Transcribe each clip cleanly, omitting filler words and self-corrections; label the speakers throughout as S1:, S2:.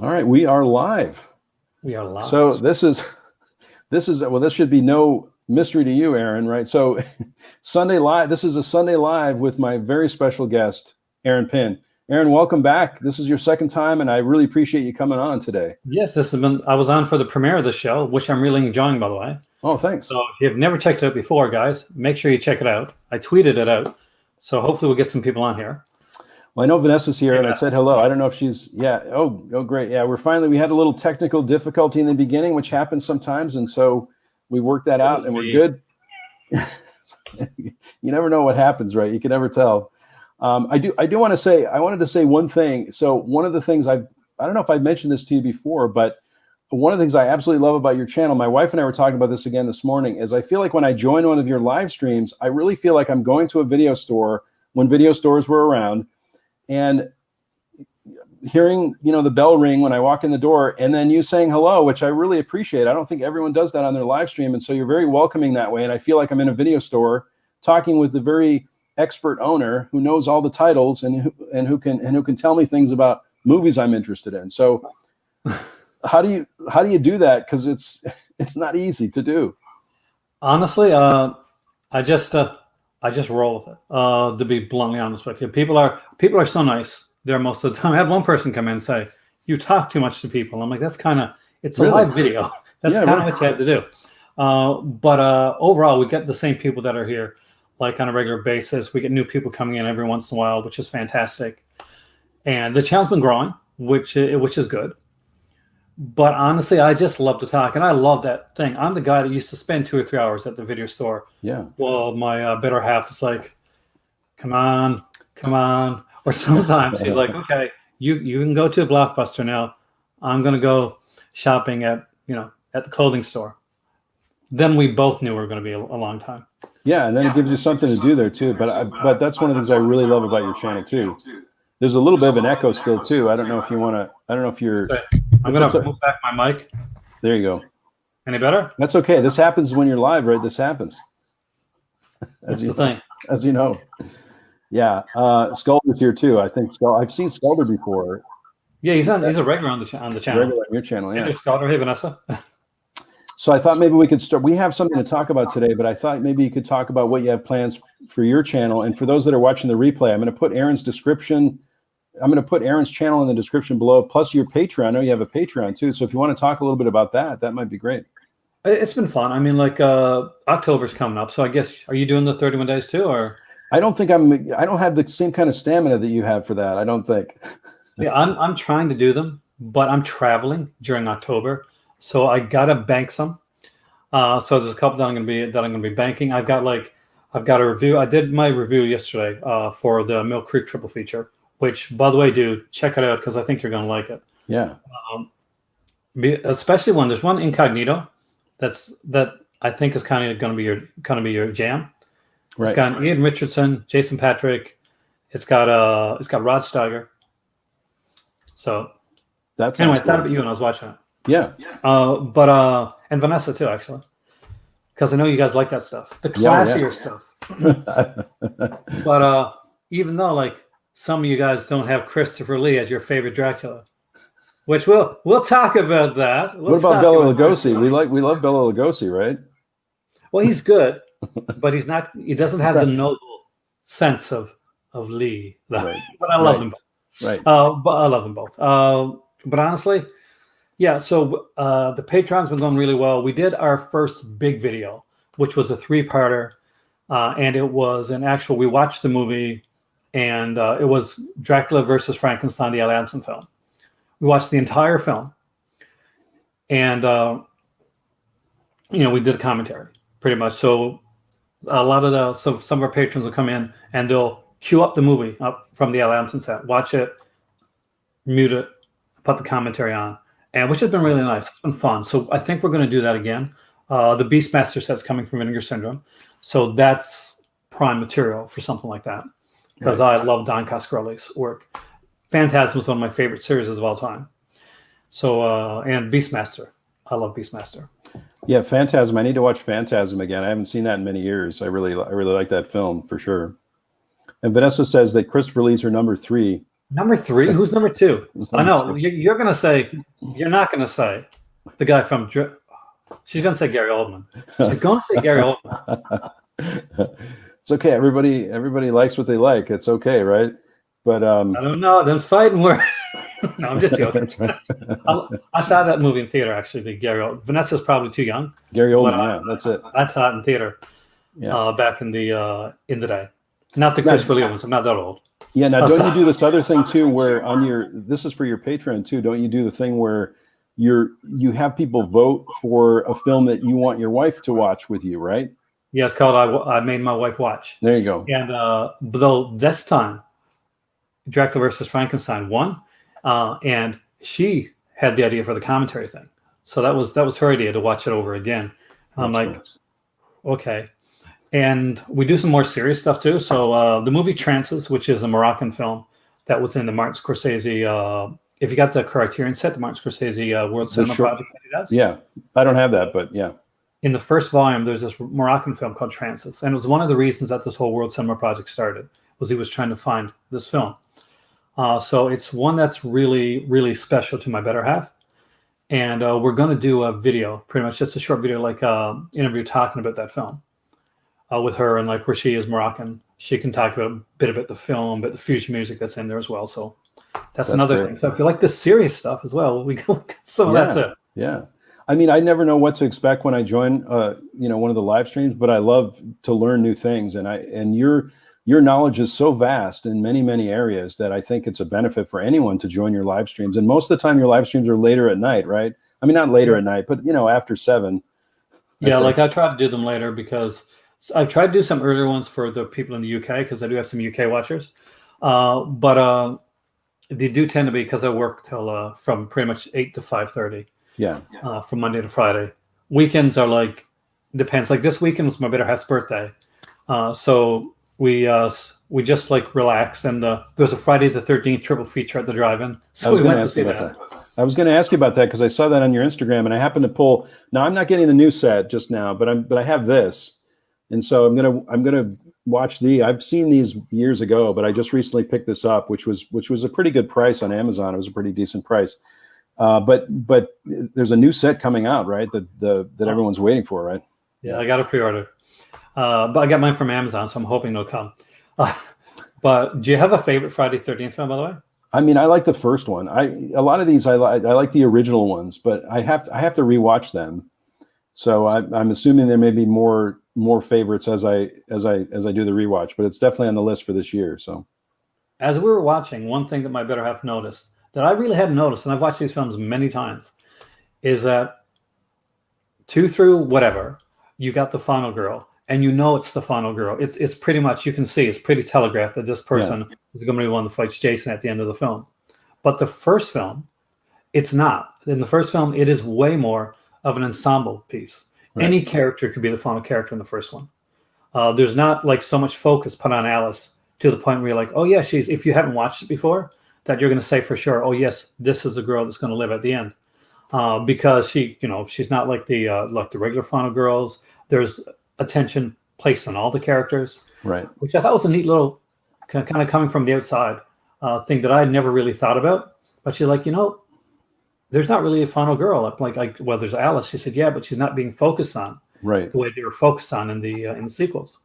S1: All right, we are live.
S2: We are live.
S1: So this is well, this should be no mystery to you, Aaron, right? So Sunday live. This is a Sunday live with my very special guest, Aaron Pynn. Aaron, welcome back. This is your second time, and I really appreciate you coming on today.
S2: Yes, this has been. I was on for the premiere of the show, which I'm really enjoying, by the way.
S1: Oh, thanks.
S2: So if you've never checked it out before, guys, make sure you check it out. I tweeted it out, so hopefully we'll get some people on here.
S1: Well, I know Vanessa's here, and I said hello. I don't know if she's, yeah. Oh, great. Yeah, we had a little technical difficulty in the beginning, which happens sometimes, and so we worked that out, and we're good. You never know what happens, right? You can never tell. I wanted to say one thing. So one of the things I don't know if I've mentioned this to you before, but one of the things I absolutely love about your channel, my wife and I were talking about this again this morning, is I feel like when I join one of your live streams, I really feel like I'm going to a video store when video stores were around, and hearing, the bell ring when I walk in the door, and then you saying hello, which I really appreciate. I don't think everyone does that on their live stream, and so you're very welcoming that way. And I feel like I'm in a video store talking with the very expert owner who knows all the titles and who can tell me things about movies I'm interested in. So how do you do that? Because it's not easy to do.
S2: Honestly, I just roll with it. To be bluntly honest with you, people are so nice there most of the time. I had one person come in and say, "You talk too much to people." I'm like, it's a live video. That's kind of what you have to do. But overall, we get the same people that are here, like on a regular basis. We get new people coming in every once in a while, which is fantastic. And the channel's been growing, which is good. But honestly, I just love to talk, and I love that thing. I'm the guy that used to spend 2 or 3 hours at the video store.
S1: Yeah.
S2: Well, my better half is like, come on. Or sometimes he's like, okay, you can go to a Blockbuster now. I'm going to go shopping at the clothing store. Then we both knew we were going to be a long time.
S1: Yeah, and then it gives you something to do there too. But that's one of the things I really love about your channel too. There's a little bit of an echo still too. I don't know if you want to. I don't know if you're.
S2: I'm going to move back my mic.
S1: There you go.
S2: Any better?
S1: That's okay. This happens when you're live, right? This happens.
S2: That's the thing.
S1: As you know. Yeah. Sculder's here too. I think I've seen Sculder before.
S2: Yeah, he's a regular on the channel.
S1: Regular on your channel, yeah.
S2: Hey, Sculder. Hey, Vanessa.
S1: So I thought maybe we could start. We have something to talk about today, but I thought maybe you could talk about what you have plans for your channel. And for those that are watching the replay, I'm going to put Aaron's channel in the description below, plus your Patreon. I know you have a Patreon too. So if you want to talk a little bit about that might be great.
S2: It's been fun. I mean, October's coming up. So I guess, are you doing the 31 days too, or? I
S1: don't have the same kind of stamina that you have for that. I don't think.
S2: Yeah, I'm trying to do them, but I'm traveling during October. So I gotta bank some. So there's a couple that I'm gonna be banking. I've got a review. I did my review yesterday for the Mill Creek triple feature, which, by the way, dude, check it out because I think you're gonna like it.
S1: Yeah.
S2: Especially when there's one incognito that I think is kind of gonna be your jam. Right. It's got Ian Richardson, Jason Patrick. It's got Rod Steiger. So anyway, I thought about you when I was watching it.
S1: Yeah.
S2: And Vanessa too, actually, because I know you guys like that stuff, the classier stuff. But even though some of you guys don't have Christopher Lee as your favorite Dracula, which we'll talk about that.
S1: What about Bela Lugosi? We love Bela Lugosi, right?
S2: Well, he's good, but he's not. He doesn't have the noble sense of Lee.
S1: Right.
S2: But I love them both.
S1: Right.
S2: But I love them both. But honestly. Yeah, so the Patreon's been going really well. We did our first big video, which was a 3-parter, and it was an actual. We watched the movie, and it was Dracula versus Frankenstein, the Al Adamson film. We watched the entire film, and we did a commentary pretty much. So a lot of some of our patrons will come in and they'll queue up the movie up from the Al Adamson set, watch it, mute it, put the commentary on. And which has been really nice. It's been fun. So I think we're going to do that again. The Beastmaster set's coming from Vinegar Syndrome. So that's prime material for something like that. Because I love Don Coscarelli's work. Phantasm is one of my favorite series of all time. So, and Beastmaster. I love Beastmaster.
S1: Yeah, Phantasm. I need to watch Phantasm again. I haven't seen that in many years. I really like that film for sure. And Vanessa says that Christopher Lee's her number 3.
S2: Number 3? Who's number 2?
S1: Who's
S2: I
S1: number
S2: know.
S1: 2?
S2: You're going to say, you're not going to say the guy from, she's going to say Gary Oldman. She's going to say Gary Oldman.
S1: It's okay. Everybody likes what they like. It's okay, right? But
S2: I don't know. Then fight and work. No, I'm just joking.
S1: That's right.
S2: I saw that movie in theater, actually. The Gary Oldman. Vanessa's probably too young.
S1: Gary Oldman, yeah, that's it.
S2: I saw it in theater back in the day. Not the Christopher Lee ones. I'm not that old.
S1: Yeah, now don't you do this other thing too where this is for your Patreon too, don't you do the thing where you have people vote for a film that you want your wife to watch with you, right?
S2: Yeah, it's called I Made My Wife Watch.
S1: There you go.
S2: And though this time Dracula versus Frankenstein won, and she had the idea for the commentary thing. So that was her idea to watch it over again. I'm like,
S1: nice. Okay.
S2: And we do some more serious stuff too. So the movie Trances, which is a Moroccan film that was in the Martin Scorsese, if you got the Criterion set, the Martin Scorsese World Cinema Project that he does.
S1: Yeah, I don't have that, but yeah.
S2: In the first volume, there's this Moroccan film called Trances. And it was one of the reasons that this whole World Cinema Project started, was he was trying to find this film. So it's one that's really, really special to my better half. And we're going to do a video, pretty much just a short video, like interview talking about that film. With her, and like where she is Moroccan, she can talk about a bit about the film, but the fusion music that's in there as well. So that's another
S1: great.
S2: thing. So if you like the serious stuff as well, we got some of that too.
S1: Yeah, I mean, I never know what to expect when I join, one of the live streams, but I love to learn new things, and your knowledge is so vast in many, many areas that I think it's a benefit for anyone to join your live streams. And most of the time, your live streams are later at night, right? I mean, not later at night, but after 7.
S2: Yeah, like I try to do them later because I've tried to do some earlier ones for the people in the UK because I do have some UK watchers, but they do tend to be because I work till from pretty much 8 to 5:30.
S1: Yeah.
S2: From Monday to Friday. Weekends are like depends. Like this weekend was my better half's birthday, so we just like relaxed, and there was a Friday the 13th triple feature at the drive-in, so we went to see that.
S1: I was going to ask you about that because I saw that on your Instagram, and I happened to pull. Now I'm not getting the new set just now, but I have this. And so I'm gonna watch I've seen these years ago, but I just recently picked this up, which was a pretty good price on Amazon. It was a pretty decent price. But there's a new set coming out, right? That everyone's waiting for, right?
S2: Yeah, I got a pre-order, but I got mine from Amazon, so I'm hoping it'll come. But do you have a favorite Friday 13th film, by the way?
S1: I mean, I like the first one. A lot of these I like the original ones, but I have to rewatch them. So I'm assuming there may be more favorites as I do the rewatch, but it's definitely on the list for this year. So,
S2: as we were watching, one thing that my better half noticed that I really hadn't noticed, and I've watched these films many times, is that 2 through whatever, you got the final girl, and it's the final girl. It's pretty much, you can see it's pretty telegraphed that this person is going to be one that fights Jason at the end of the film. But the first film, it's not. In the first film, it is way more of an ensemble piece. Right. Any character could be the final character in the first one. There's not like so much focus put on Alice to the point where you're like, oh yeah, if you haven't watched it before, that you're going to say for sure, oh yes, this is the girl that's going to live at the end, because she's not like the regular final girls. There's attention placed on all the characters,
S1: right? Which
S2: I thought was a neat little kind of coming from the outside thing that I had never really thought about. But she's like, there's not really a final girl. Well, there's Alice. She said, yeah, but she's not being focused on the way they were focused on in the sequels.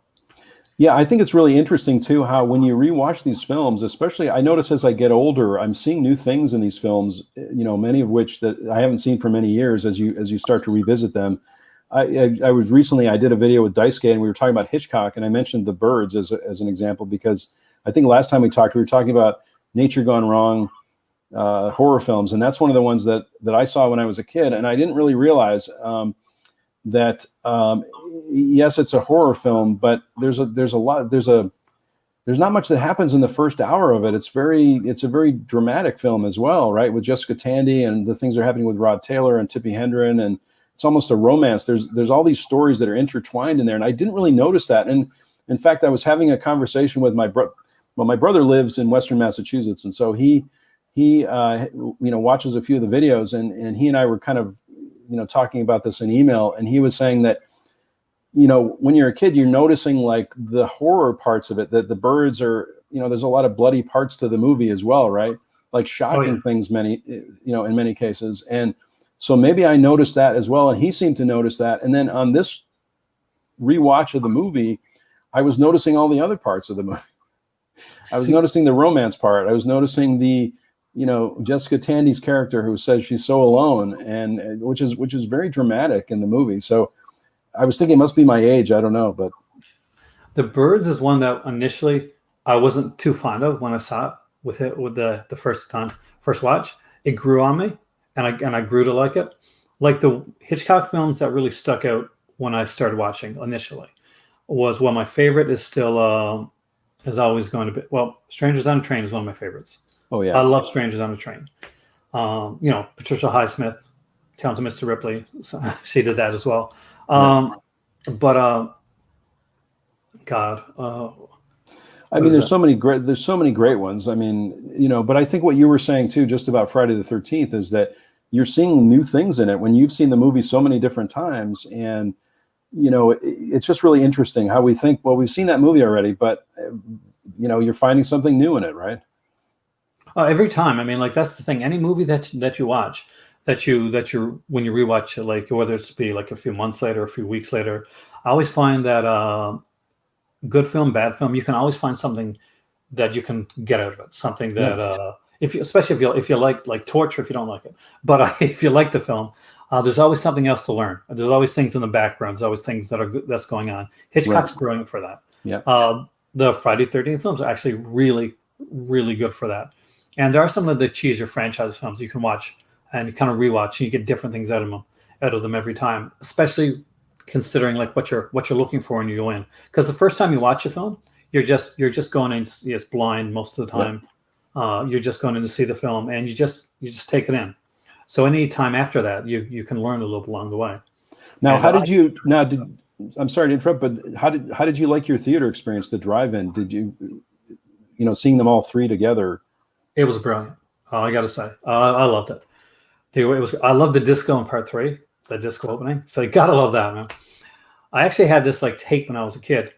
S1: Yeah, I think it's really interesting too how when you rewatch these films, especially I notice as I get older, I'm seeing new things in these films. Many of which that I haven't seen for many years. As you start to revisit them, I did a video with Daisuke, and we were talking about Hitchcock, and I mentioned The Birds as an example because I think last time we were talking about Nature Gone Wrong. Horror films, and that's one of the ones that I saw when I was a kid, and I didn't really realize that yes, it's a horror film, but there's not much that happens in the first hour of it. It's a very dramatic film as well, right? With Jessica Tandy and the things that are happening with Rod Taylor and Tippi Hedren, and it's almost a romance. There's all these stories that are intertwined in there, and I didn't really notice that. And in fact, I was having a conversation with my brother. Well, my brother lives in Western Massachusetts, and so he watches a few of the videos, and he and I were kind of, talking about this in email, and he was saying that, when you're a kid, you're noticing like the horror parts of it, that the birds are, there's a lot of bloody parts to the movie as well, right? Like shocking things, in many cases. And so maybe I noticed that as well, and he seemed to notice that. And then on this rewatch of the movie, I was noticing all the other parts of the movie. I was noticing the romance part. I was noticing the, Jessica Tandy's character who says she's so alone, and which is very dramatic in the movie. So I was thinking it must be my age. I don't know, but
S2: The Birds is one that initially I wasn't too fond of when I saw it with the first watch. It grew on me, and I grew to like it. Like the Hitchcock films that really stuck out when I started watching initially was one of my favorite is still is always going to be, well, Strangers on a Train is one of my favorites.
S1: Oh yeah,
S2: I love Strangers on a Train. Patricia Highsmith, Talented Mr. Ripley, so she did that as well. But God,
S1: I mean, there's so many great ones. I mean, but I think what you were saying too, just about Friday the 13th, is that you're seeing new things in it when you've seen the movie so many different times, and it's just really interesting how we think, well, we've seen that movie already, but you're finding something new in it, right?
S2: Every time. I mean, like that's the thing. Any movie that you watch, that you when you rewatch it, like whether it's be like a few months later, a few weeks later, I always find that good film, bad film, you can always find something that you can get out of it. Something that especially if you like Torture, if you don't like it, but if you like the film, there's always something else to learn. There's always things in the background. There's always things that's going on. Hitchcock's brilliant for that.
S1: Yeah.
S2: The Friday 13th films are actually really, really good for that. And there are some of the cheesier franchise films you can watch and kind of rewatch, and you get different things out of them every time, especially considering like what you're looking for when you go in. Because the first time you watch a film, you're just going in to see it's blind most of the time. You're just going in to see the film, and you just take it in. So any time after that, you can learn a little bit along the way.
S1: Now, I'm sorry to interrupt, but how did you like your theater experience, the drive-in? Did you, seeing them all three together?
S2: It was brilliant. I got to say, I loved it. I loved the disco in part 3, the disco opening. So you got to love that, man. I actually had this like tape when I was a kid,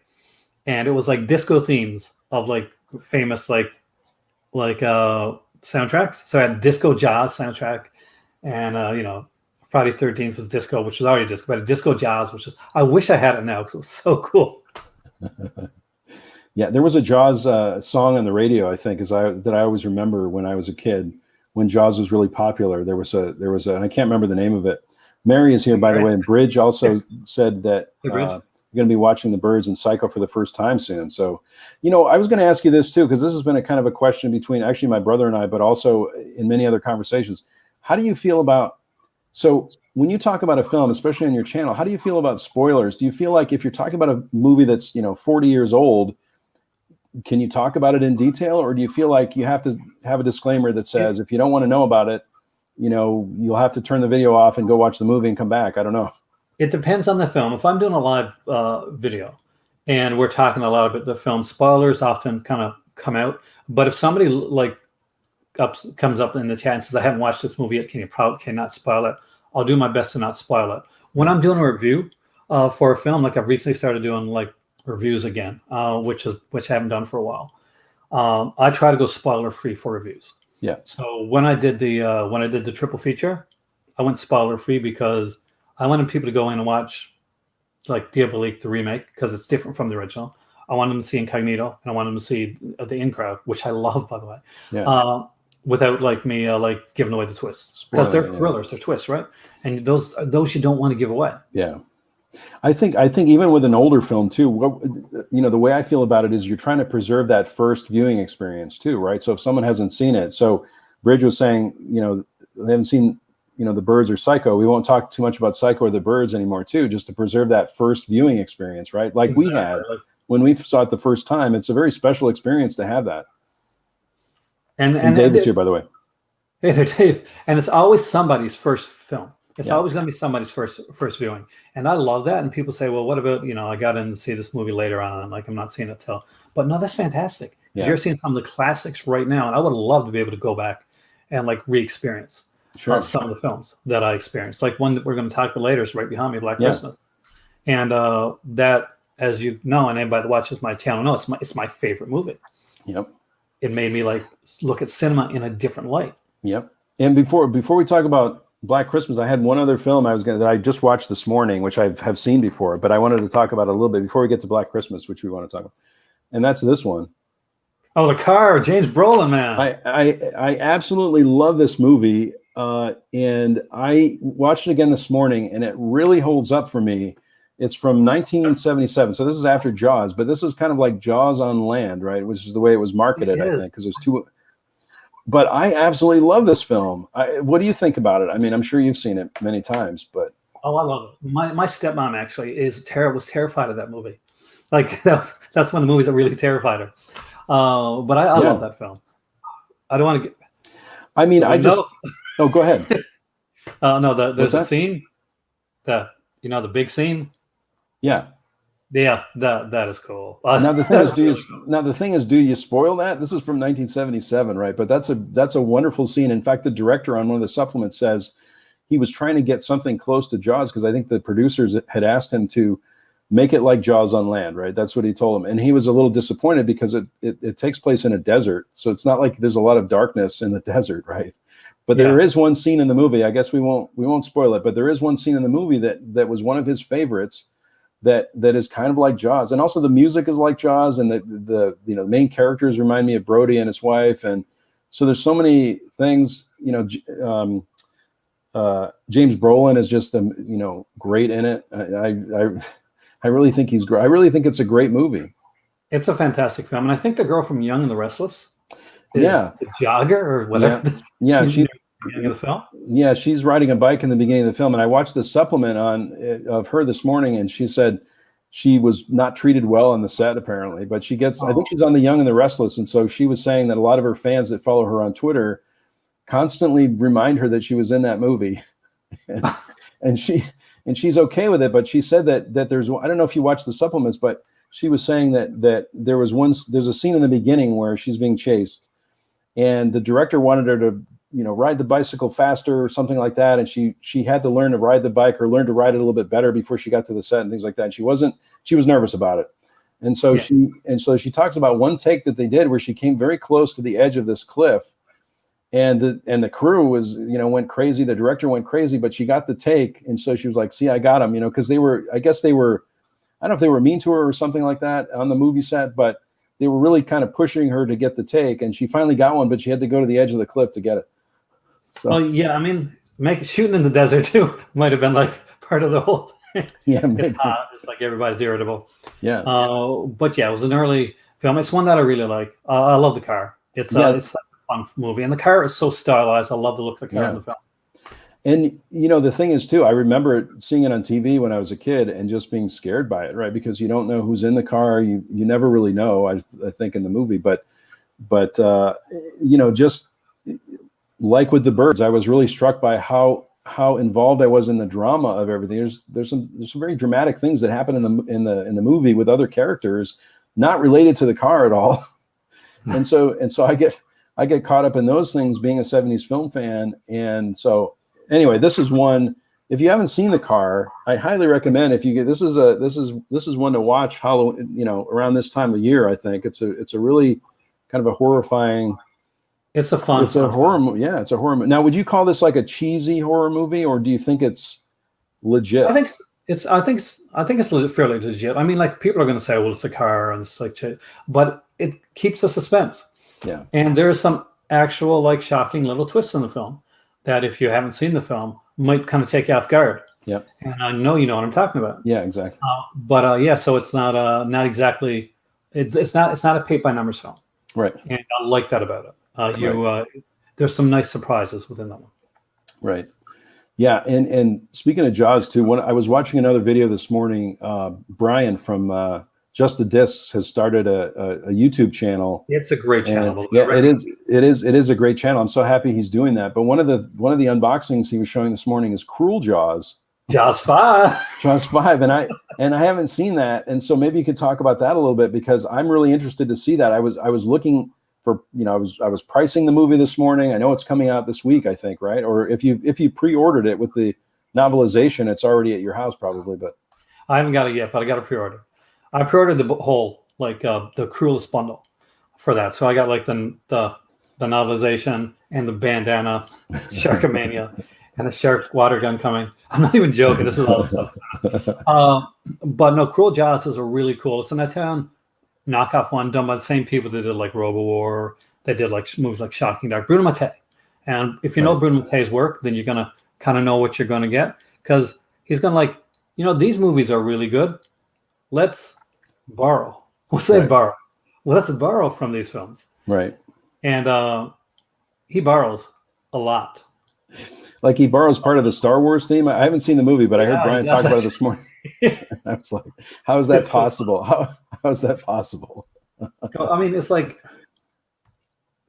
S2: and it was like disco themes of like famous like soundtracks. So I had disco jazz soundtrack, and Friday 13th was disco, which was already disco, but a disco jazz, which is, I wish I had it now because it was so cool.
S1: Yeah, there was a Jaws song on the radio, I think, that I always remember when I was a kid, when Jaws was really popular. There was a, and I can't remember the name of it. Mary is here, by the way, and Bridge also said that you're going to be watching The Birds and Psycho for the first time soon. So, I was going to ask you this too, because this has been a kind of a question between actually my brother and I, but also in many other conversations. How do you feel about, so when you talk about a film, especially on your channel, how do you feel about spoilers? Do you feel like if you're talking about a movie that's 40 years old, can you talk about it in detail, or do you feel like you have to have a disclaimer that says if you don't want to know about it, you'll have to turn the video off and go watch the movie and come back? I don't know.
S2: It depends on the film. If I'm doing a live video and we're talking a lot about the film, spoilers often kind of come out. But if somebody comes up in the chat and says, I haven't watched this movie yet, can not spoil it? I'll do my best to not spoil it. When I'm doing a review for a film, like I've recently started doing like reviews again, which I haven't done for a while. I try to go spoiler free for reviews.
S1: Yeah.
S2: So when I did the triple feature, I went spoiler free because I wanted people to go in and watch like Diabolique, the remake, because it's different from the original. I wanted them to see Incognito, and I wanted them to see The In Crowd, which I love, by the way.
S1: Yeah.
S2: Without like me like giving away the twists, because they're thrillers, they're twists, right? And those you don't want to give away.
S1: Yeah. I think even with an older film too, the way I feel about it is you're trying to preserve that first viewing experience too, right? So if someone hasn't seen it, so Bridge was saying, they haven't seen, The Birds or Psycho, we won't talk too much about Psycho or The Birds anymore too, just to preserve that first viewing experience, right? Like exactly. We had when we saw it the first time. It's a very special experience to have that. And David's here, by the way.
S2: Hey there, Dave. And it's always somebody's first film. It's always going to be somebody's first viewing. And I love that. And people say, well, what about, I got in to see this movie later on. Like, I'm not seeing it till. But no, that's fantastic. You're seeing some of the classics right now. And I would love to be able to go back and like re-experience some of the films that I experienced. Like one that we're going to talk about later is right behind me, Black Christmas. And that, as you know, and anybody that watches my channel knows, it's my favorite movie.
S1: Yep.
S2: It made me like look at cinema in a different light.
S1: Yep. And before we talk about Black Christmas, I had one other film that I just watched this morning, which I have seen before, but I wanted to talk about a little bit before we get to Black Christmas, which we want to talk about, and that's this one.
S2: Oh, The Car, James Brolin, man.
S1: I absolutely love this movie, and I watched it again this morning, and it really holds up for me. It's from 1977, so this is after Jaws, but this is kind of like Jaws on land, right? Which is the way it was marketed, I think, because there's two. But I absolutely love this film. What do you think about it? I mean, I'm sure you've seen it many times, but
S2: I love it. My stepmom actually was terrified of that movie. Like that's one of the movies that really terrified her. But I love that film. I don't want to get.
S1: I mean, Oh, go ahead.
S2: No, there's a scene. The big scene.
S1: Yeah.
S2: Yeah, that is cool.
S1: Now the thing is, do you spoil that? This is from 1977, right? But that's a wonderful scene. In fact, the director on one of the supplements says he was trying to get something close to Jaws because I think the producers had asked him to make it like Jaws on land, right? That's what he told him, and he was a little disappointed because it takes place in a desert, so it's not like there's a lot of darkness in the desert, right? But there is one scene in the movie. I guess we won't spoil it, but there is one scene in the movie that was one of his favorites. That is kind of like Jaws, and also the music is like Jaws, and the main characters remind me of Brody and his wife, and so there's so many things. James Brolin is just great in it. I really think he's great. I really think it's a great movie.
S2: It's a fantastic film, and I think the girl from Young and the Restless is the jogger or whatever.
S1: Yeah, she.
S2: Beginning of the film?
S1: Yeah, she's riding a bike in the beginning of the film, and I watched the supplement of her this morning, and she said she was not treated well on the set apparently, but she gets. I think she's on the Young and the Restless, and so she was saying that a lot of her fans that follow her on Twitter constantly remind her that she was in that movie, and she's okay with it. But she said that there's. I don't know if you watched the supplements, but she was saying that there's a scene in the beginning where she's being chased, and the director wanted her to ride the bicycle faster or something like that. And she had to learn to ride the bike or learn to ride it a little bit better before she got to the set and things like that. And she was nervous about it. And so she talks about one take that they did where she came very close to the edge of this cliff, and the crew was, went crazy. The director went crazy, but she got the take. And so she was like, see, I got him, cause I don't know if they were mean to her or something like that on the movie set, but they were really kind of pushing her to get the take, and she finally got one, but she had to go to the edge of the cliff to get it. So,
S2: well, yeah, I mean, shooting in the desert too might have been like part of the whole thing. Yeah, maybe. It's hot. It's like everybody's irritable.
S1: Yeah.
S2: But yeah, it was an early film. It's one that I really like. I love The Car. It's like a fun movie, and the car is so stylized. I love the look of the car in the film.
S1: And the thing is too, I remember seeing it on TV when I was a kid and just being scared by it, right? Because you don't know who's in the car. You never really know. I think in the movie, but just. Like with the birds, I was really struck by how involved I was in the drama of everything. There's some very dramatic things that happen in the movie with other characters, not related to the car at all. And so I get caught up in those things being a 70s film fan. And so anyway, this is one. If you haven't seen The Car, I highly recommend. If you get this is one to watch Halloween, around this time of year. I think it's a really kind of a horrifying.
S2: It's a
S1: horror movie. Yeah, it's a horror movie. Now, would you call this like a cheesy horror movie, or do you think it's legit?
S2: I think it's fairly legit. I mean, like, people are going to say, "Well, it's a car," and it's like, but it keeps a suspense.
S1: Yeah.
S2: And there's some actual like shocking little twists in the film that, if you haven't seen the film, might kind of take you off guard.
S1: Yeah.
S2: And I know you know what I'm talking about.
S1: Yeah, exactly.
S2: So it's not exactly. It's not a paint by numbers film.
S1: Right.
S2: And I like that about it. There's some nice surprises within that one.
S1: Right. Yeah. And speaking of Jaws too, when I was watching another video this morning, Brian from Just the Discs has started a YouTube channel.
S2: It's a great channel.
S1: Yeah, it is a great channel. I'm so happy he's doing that. But one of the unboxings he was showing this morning is Cruel Jaws.
S2: Jaws 5.
S1: Jaws 5. And I haven't seen that. And so maybe you could talk about that a little bit, because I'm really interested to see that. I was looking for, I was pricing the movie this morning. I know it's coming out this week, I think, right? Or if you pre-ordered it with the novelization, it's already at your house probably. But
S2: I haven't got it yet, but I got a pre-order. I pre-ordered the whole, like, the Cruelest bundle for that. So I got like the novelization and the bandana, Sharkomania, and a shark water gun coming. I'm not even joking. This is all the stuff. But no, Cruel Jaws is a really cool. It's an Italian knockoff one done by the same people that did like Robo War. They did like movies like Shocking Dark. Bruno Mattei. And if you know Bruno Mattei's work, then you're gonna kind of know what you're gonna get, because he's gonna like, these movies are really good. Let's borrow. We'll say borrow. Let's borrow from these films.
S1: Right.
S2: And he borrows a lot.
S1: Like he borrows part of the Star Wars theme. I haven't seen the movie, but I heard Brian talk about it this morning. I was like, how is that possible? How is that possible?
S2: I mean, it's like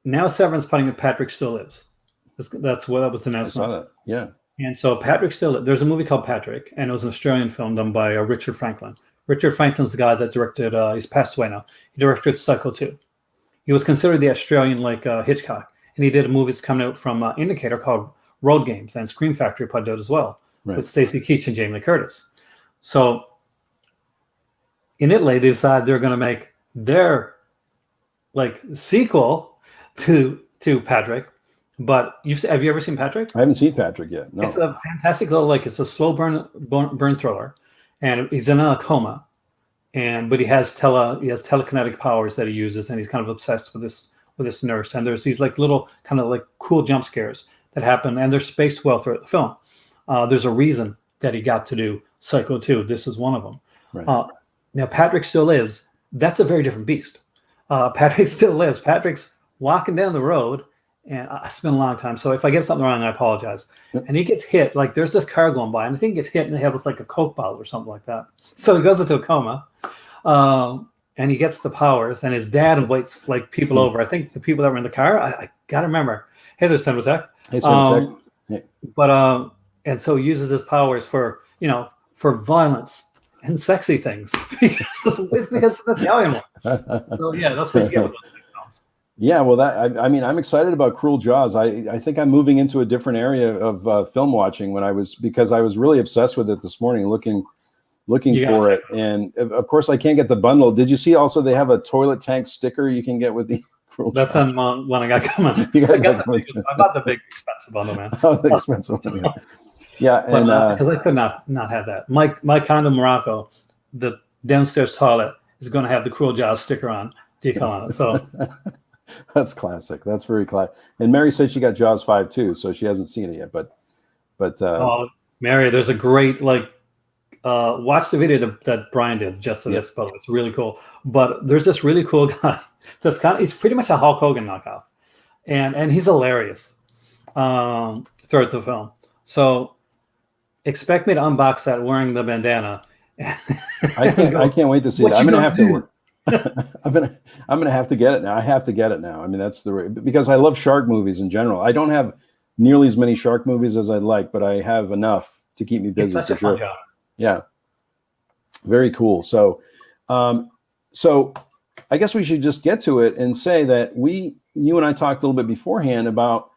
S2: now Severin's putting it Patrick Still Lives. That was announced.
S1: I saw that. Yeah.
S2: And so Patrick Still, there's a movie called Patrick, and it was an Australian film done by Richard Franklin. Richard Franklin's the guy that directed, he's passed away now. He directed Psycho 2. He was considered the Australian Hitchcock, and he did a movie that's coming out from Indicator called Road Games, and Scream Factory put it out as well, with Stacey Keach and Jamie Lee Curtis. So in Italy, they decided they're going to make their sequel to Patrick. But have you ever seen Patrick?
S1: I haven't seen Patrick yet. No.
S2: It's a fantastic little it's a slow burn thriller, and he's in a coma, but he has telekinetic powers that he uses, and he's kind of obsessed with this nurse. And there's these little kind of cool jump scares that happen, and they're spaced well throughout the film. There's a reason that he got to do Psycho 2. This is one of them. Right. Now, Patrick Still Lives. That's a very different beast. Patrick Still Lives. Patrick's walking down the road, and I spent a long time. So if I get something wrong, I apologize. Yep. And he gets hit. There's this car going by, and I think he gets hit in the head with a Coke bottle or something like that. So he goes into a coma, and he gets the powers, and his dad invites people over. I think the people that were in the car, I got to remember. Hey there, Senator.
S1: Hey, Senator. Yeah.
S2: But and so he uses his powers for violence and sexy things because it's an Italian one. So yeah, that's what you get with those big films.
S1: Yeah, well, I mean, I'm excited about Cruel Jaws. I think I'm moving into a different area of film watching because I was really obsessed with it this morning, looking for it, and of course I can't get the bundle. Did you see also they have a toilet tank sticker you can get with the?
S2: That's on one I got coming. I bought the big expensive bundle, man.
S1: Oh, the expensive one. Yeah,
S2: and because I could not have that. My condo in Morocco, the downstairs toilet is going to have the Cruel Jaws sticker on decal on it. So
S1: that's classic. That's very classic. And Mary said she got Jaws 5 too, so she hasn't seen it yet. But
S2: Mary, there's a great watch the video that Brian did just to this, but it's really cool. But there's this really cool guy that's he's pretty much a Hulk Hogan knockoff, and he's hilarious throughout the film. So expect me to unbox that wearing the bandana.
S1: I can't wait to see it. I'm gonna have to. I'm gonna have to get it now. I have to get it now. I mean, that's because I love shark movies in general. I don't have nearly as many shark movies as I'd like, but I have enough to keep me busy.
S2: It's such a fun job.
S1: Yeah, very cool. So I guess we should just get to it and say that you and I talked a little bit beforehand about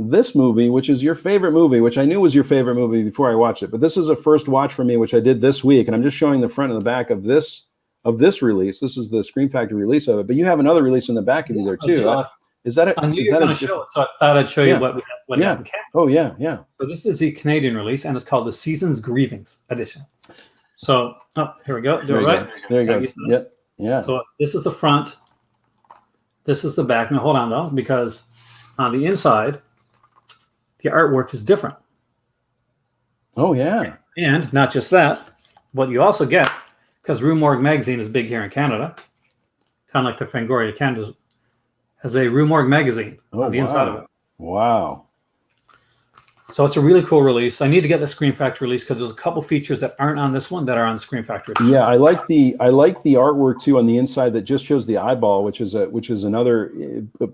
S1: this movie, which is your favorite movie, which I knew was your favorite movie before I watched it. But this is a first watch for me, which I did this week, and I'm just showing the front and the back of this release. This is the Scream Factory release of it, but you have another release in the back of you there too. Is that it?
S2: I knew you were going to show it, so I thought I'd show you what happened.
S1: Oh yeah, yeah.
S2: So this is the Canadian release, and it's called the Seasons Grievings edition. So here we go.
S1: There you go. Yep. Yeah.
S2: So this is the front. This is the back. Now hold on though, because on the inside, the artwork is different. Oh yeah. And not just that, what you also get, because Rue Morgue magazine is big here in Canada, kind of like the Fangoria Canada has a Rue Morgue magazine on the inside of it. Wow. So it's a really cool release. I need to get the Scream Factory release because there's a couple features that aren't on this one that are on the Scream Factory. Yeah, I like the artwork too on the inside that just shows the eyeball, which is another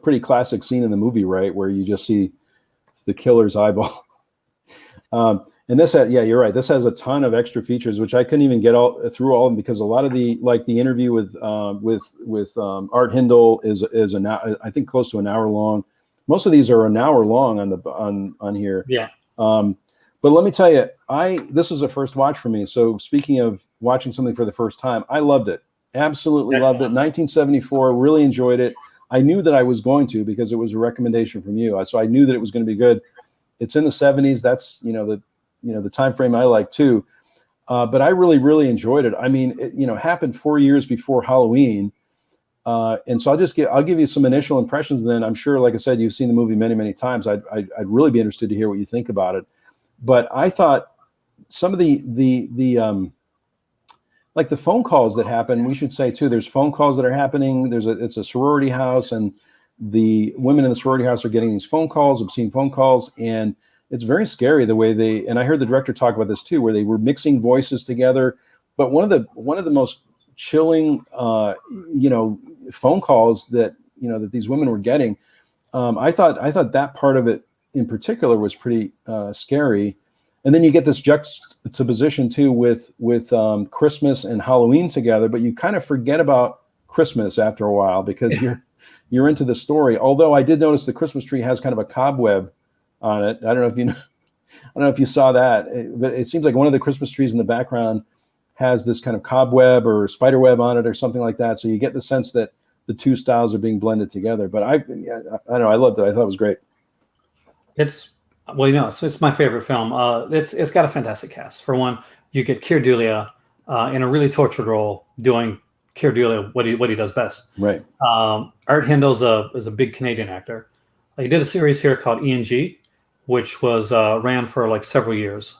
S2: pretty classic scene in the movie, right, where you just see the killer's eyeball. And this, you're right. This has a ton of extra features, which I couldn't even get through all of them because a lot of the interview with Art Hindle is I think close to an hour long. Most of these are an hour long on here. Yeah. But let me tell you, this is a first watch for me. So speaking of watching something for the first time, I loved it. Absolutely loved it. 1974, really enjoyed it.
S1: I knew that I was going to because it was a recommendation from you. So I knew that it was going to be good. It's in the 70s. That's the time frame I like too. But I really, really enjoyed it. I mean, it happened 4 years before Halloween. And so I'll give you some initial impressions. And then I'm sure, like I said, you've seen the movie many, many times. I'd really be interested to hear what you think about it. But I thought some of the like the phone calls that happen, we should say too, there's phone calls that are happening. It's a sorority house, and the women in the sorority house are getting these phone calls, obscene phone calls. And it's very scary the way and I heard the director talk about this too, where they were mixing voices together. But one of the most chilling, phone calls that these women were getting, I thought that part of it in particular was pretty scary. And then you get this juxtaposition too with Christmas and Halloween together, but you kind of forget about Christmas after a while because you're into the story. Although I did notice the Christmas tree has kind of a cobweb on it. I don't know if you saw that, but it seems like one of the Christmas trees in the background has this kind of cobweb or spider web on it or something like that. So you get the sense that the two styles are being blended together. But I don't know. I loved it. I thought it was great.
S2: It's my favorite film. It's got a fantastic cast. For one, you get Keir Dullea in a really tortured role doing Keir Dullea what he does best.
S1: Right.
S2: Art Hindle is a big Canadian actor. He did a series here called E&G, which was ran for like several years.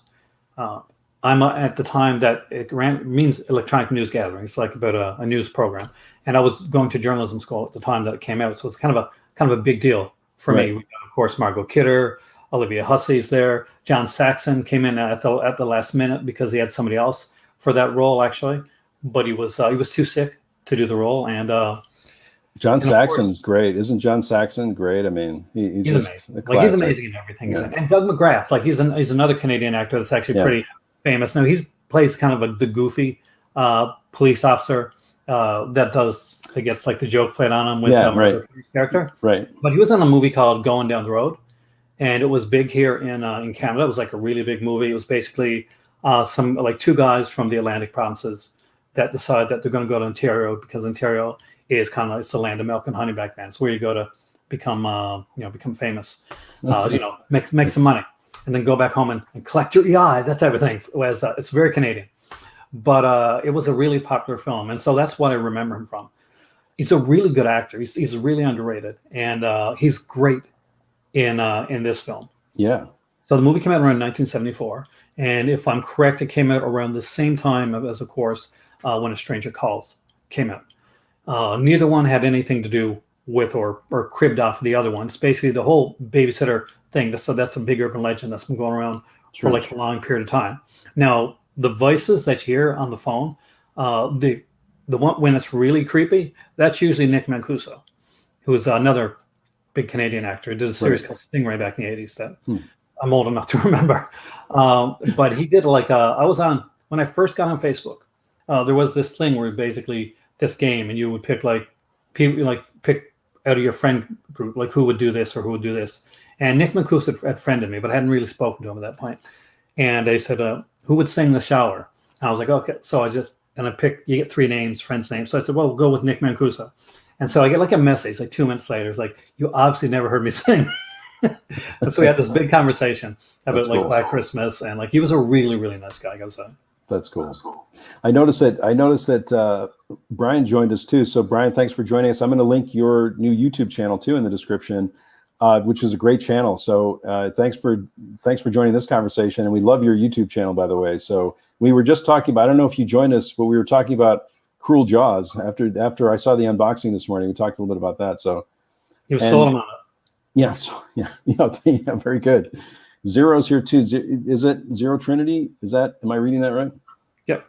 S2: I'm at the time that it means electronic news gathering. It's like about a news program, and I was going to journalism school at the time that it came out, so it's kind of a big deal for me. We got, of course, Margot Kidder, Olivia Hussey's there. John Saxon came in at the last minute because he had somebody else for that role actually, but he was too sick to do the role. And
S1: John Saxon's great, isn't John Saxon great? I mean,
S2: he's amazing. Like he's amazing in everything. Yeah. And Doug Mcgrath, like he's another Canadian actor that's actually pretty famous. Now he plays kind of the goofy police officer that gets like the joke played on him with his character.
S1: Right.
S2: But he was in a movie called Going Down the Road, and it was big here in Canada. It was like a really big movie. It was basically some like two guys from the Atlantic provinces that decide that they're going to go to Ontario because Ontario is kind of it's the land of milk and honey back then. It's where you go to become famous, make some money, and then go back home and collect your EI, that type of thing. It's very Canadian, but it was a really popular film, and so that's what I remember him from. He's a really good actor. He's really underrated, and he's great in this film. Yeah. So the movie came out around 1974, and if I'm correct, it came out around the same time as, of course, When a Stranger Calls came out. Neither one had anything to do with or cribbed off the other ones. Basically, the whole babysitter thing, that's a big urban legend that's been going around for like a long period of time. Now, the voices that you hear on the phone, the one when it's really creepy, that's usually Nick Mancuso, who is another big Canadian actor. He did a series called Stingray back in the 80s that I'm old enough to remember. But he did when I first got on Facebook, there was this thing where basically this game, and you would pick like people, pick out of your friend group, like who would do this or who would do this. And Nick Mancuso had friended me, but I hadn't really spoken to him at that point. And they said, who would sing The Shower? And I was like, okay. So I picked, you get three names, friends' names. So I said, well, we'll go with Nick Mancuso. And so I get like a message like 2 minutes later. It's like, you obviously never heard me sing. And so we had this big conversation about Black Christmas. And he was a really, really nice guy, I gotta say.
S1: That's cool. I noticed that Brian joined us too. So Brian, thanks for joining us. I'm going to link your new YouTube channel too in the description, which is a great channel. So thanks for joining this conversation. And we love your YouTube channel, by the way. So we were just talking about, I don't know if you joined us, but we were talking about Cruel Jaws after I saw the unboxing this morning. We talked a little bit about that. So
S2: you sold him on it.
S1: Yeah. So, yeah, very good. Zero's here too. Is it Zero Trinity? Am I reading that right?
S2: Yep.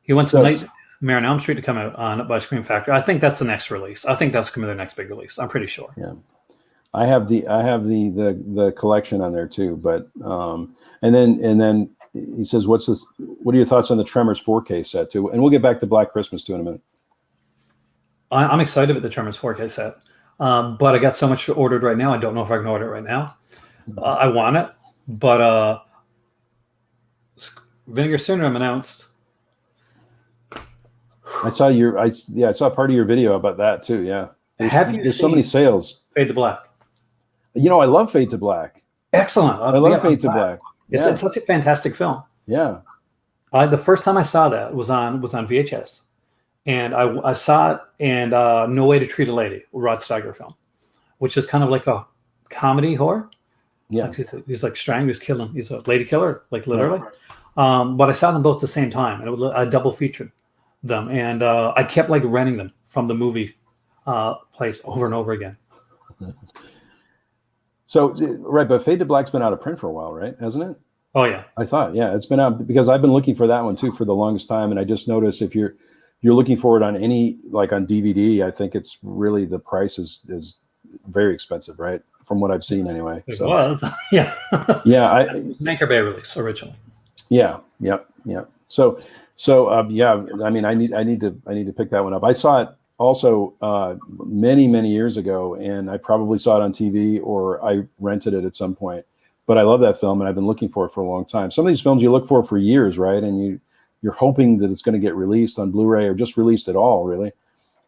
S2: He wants Nightmare on Elm Street to come out by Scream Factory. I think that's the next release. I think that's going to be their next big release. I'm pretty sure.
S1: Yeah. I have the collection on there too, but and then he says, what are your thoughts on the Tremors 4K set too? And we'll get back to Black Christmas too in a minute.
S2: I'm excited about the Tremors 4K set. But I got so much ordered right now. I don't know if I can order it right now. I want it, but Vinegar Syndrome announced.
S1: I saw part of your video about that too. Yeah. There's so many sales.
S2: Fade to Black?
S1: I love Fade to Black.
S2: Excellent.
S1: I love Fade to Black.
S2: It's such a fantastic film.
S1: Yeah.
S2: The first time I saw that was on VHS, and I saw it. And No Way to Treat a Lady, Rod Steiger film, which is kind of like a comedy horror.
S1: Yeah.
S2: Like he's like strangling, he's killing. He's a lady killer, like literally. But I saw them both at the same time, and I double featured them, and I kept like renting them from the movie place over and over again.
S1: So right, but Fade to Black's been out of print for a while, right? Hasn't it?
S2: Oh yeah,
S1: I thought, yeah, it's been out because I've been looking for that one too for the longest time, and I just noticed if you're looking for it on any, like on DVD, I think it's really, the price is very expensive, right? From what I've seen anyway.
S2: It was, yeah.
S1: Yeah,
S2: it was an Anchor Bay release originally.
S1: Yeah, yep. So yeah, I mean, I need to pick that one up. I saw it also many years ago, and I probably saw it on TV or I rented it at some point. But I love that film, and I've been looking for it for a long time. Some of these films you look for years, right? And you're hoping that it's going to get released on Blu-ray or just released at all, really.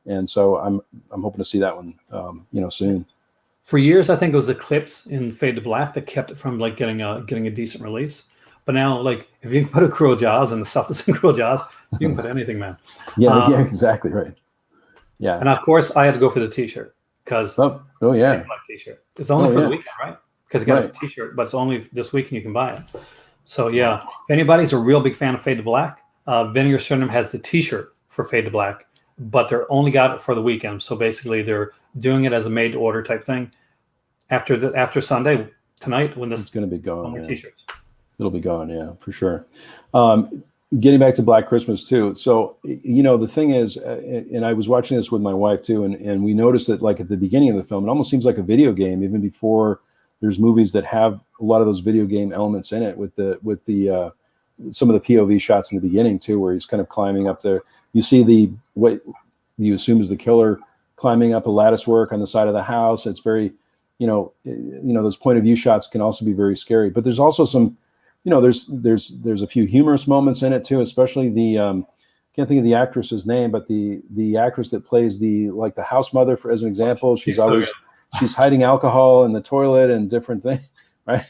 S1: And so I'm hoping to see that one, soon.
S2: For years, I think it was the clips in Fade to Black that kept it from like getting a decent release. But now, like, if you can put a Cruel Jaws and the stuff that's in Cruel Jaws, you can put anything, man.
S1: Yeah, exactly right. Yeah.
S2: And of course, I had to go for the T-shirt because
S1: oh yeah,
S2: T-shirt. It's only for the weekend, right? Because you got a T-shirt, but it's only this weekend you can buy it. So yeah, if anybody's a real big fan of Fade to Black, Vinegar Syndrome has the T-shirt for Fade to Black, but they're only got it for the weekend. So basically, they're doing it as a made-to-order type thing. After Sunday tonight, when this
S1: is going to be gone,
S2: more T-shirts.
S1: It'll be gone, yeah, for sure. Getting back to Black Christmas too. So, the thing is, and I was watching this with my wife too, and we noticed that like at the beginning of the film, it almost seems like a video game, even before there's movies that have a lot of those video game elements in it with the some of the POV shots in the beginning too, where he's kind of climbing up there. You see what you assume is the killer climbing up a lattice work on the side of the house. It's very, those point of view shots can also be very scary, but there's also some, there's a few humorous moments in it too, especially the can't think of the actress's name, but the actress that plays the house mother, as an example. She's hiding alcohol in the toilet and different things, right?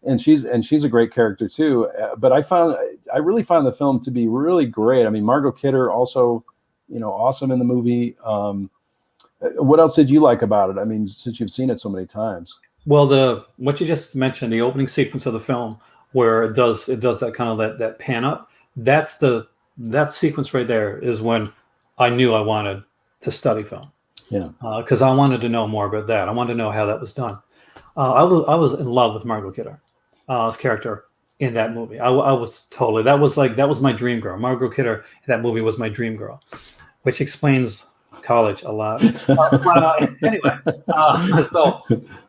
S1: And she's a great character too. But I really found the film to be really great. I mean, Margot Kidder also, awesome in the movie. What else did you like about it? I mean, since you've seen it so many times.
S2: Well, what you just mentioned, the opening sequence of the film, where it does that kind of that pan up. That sequence right there is when I knew I wanted to study film.
S1: Yeah.
S2: Because I wanted to know more about that. I wanted to know how that was done. I was in love with Margot Kidder's character in that movie. I was totally, that was my dream girl. Margot Kidder in that movie was my dream girl, which explains college a lot. Anyway, so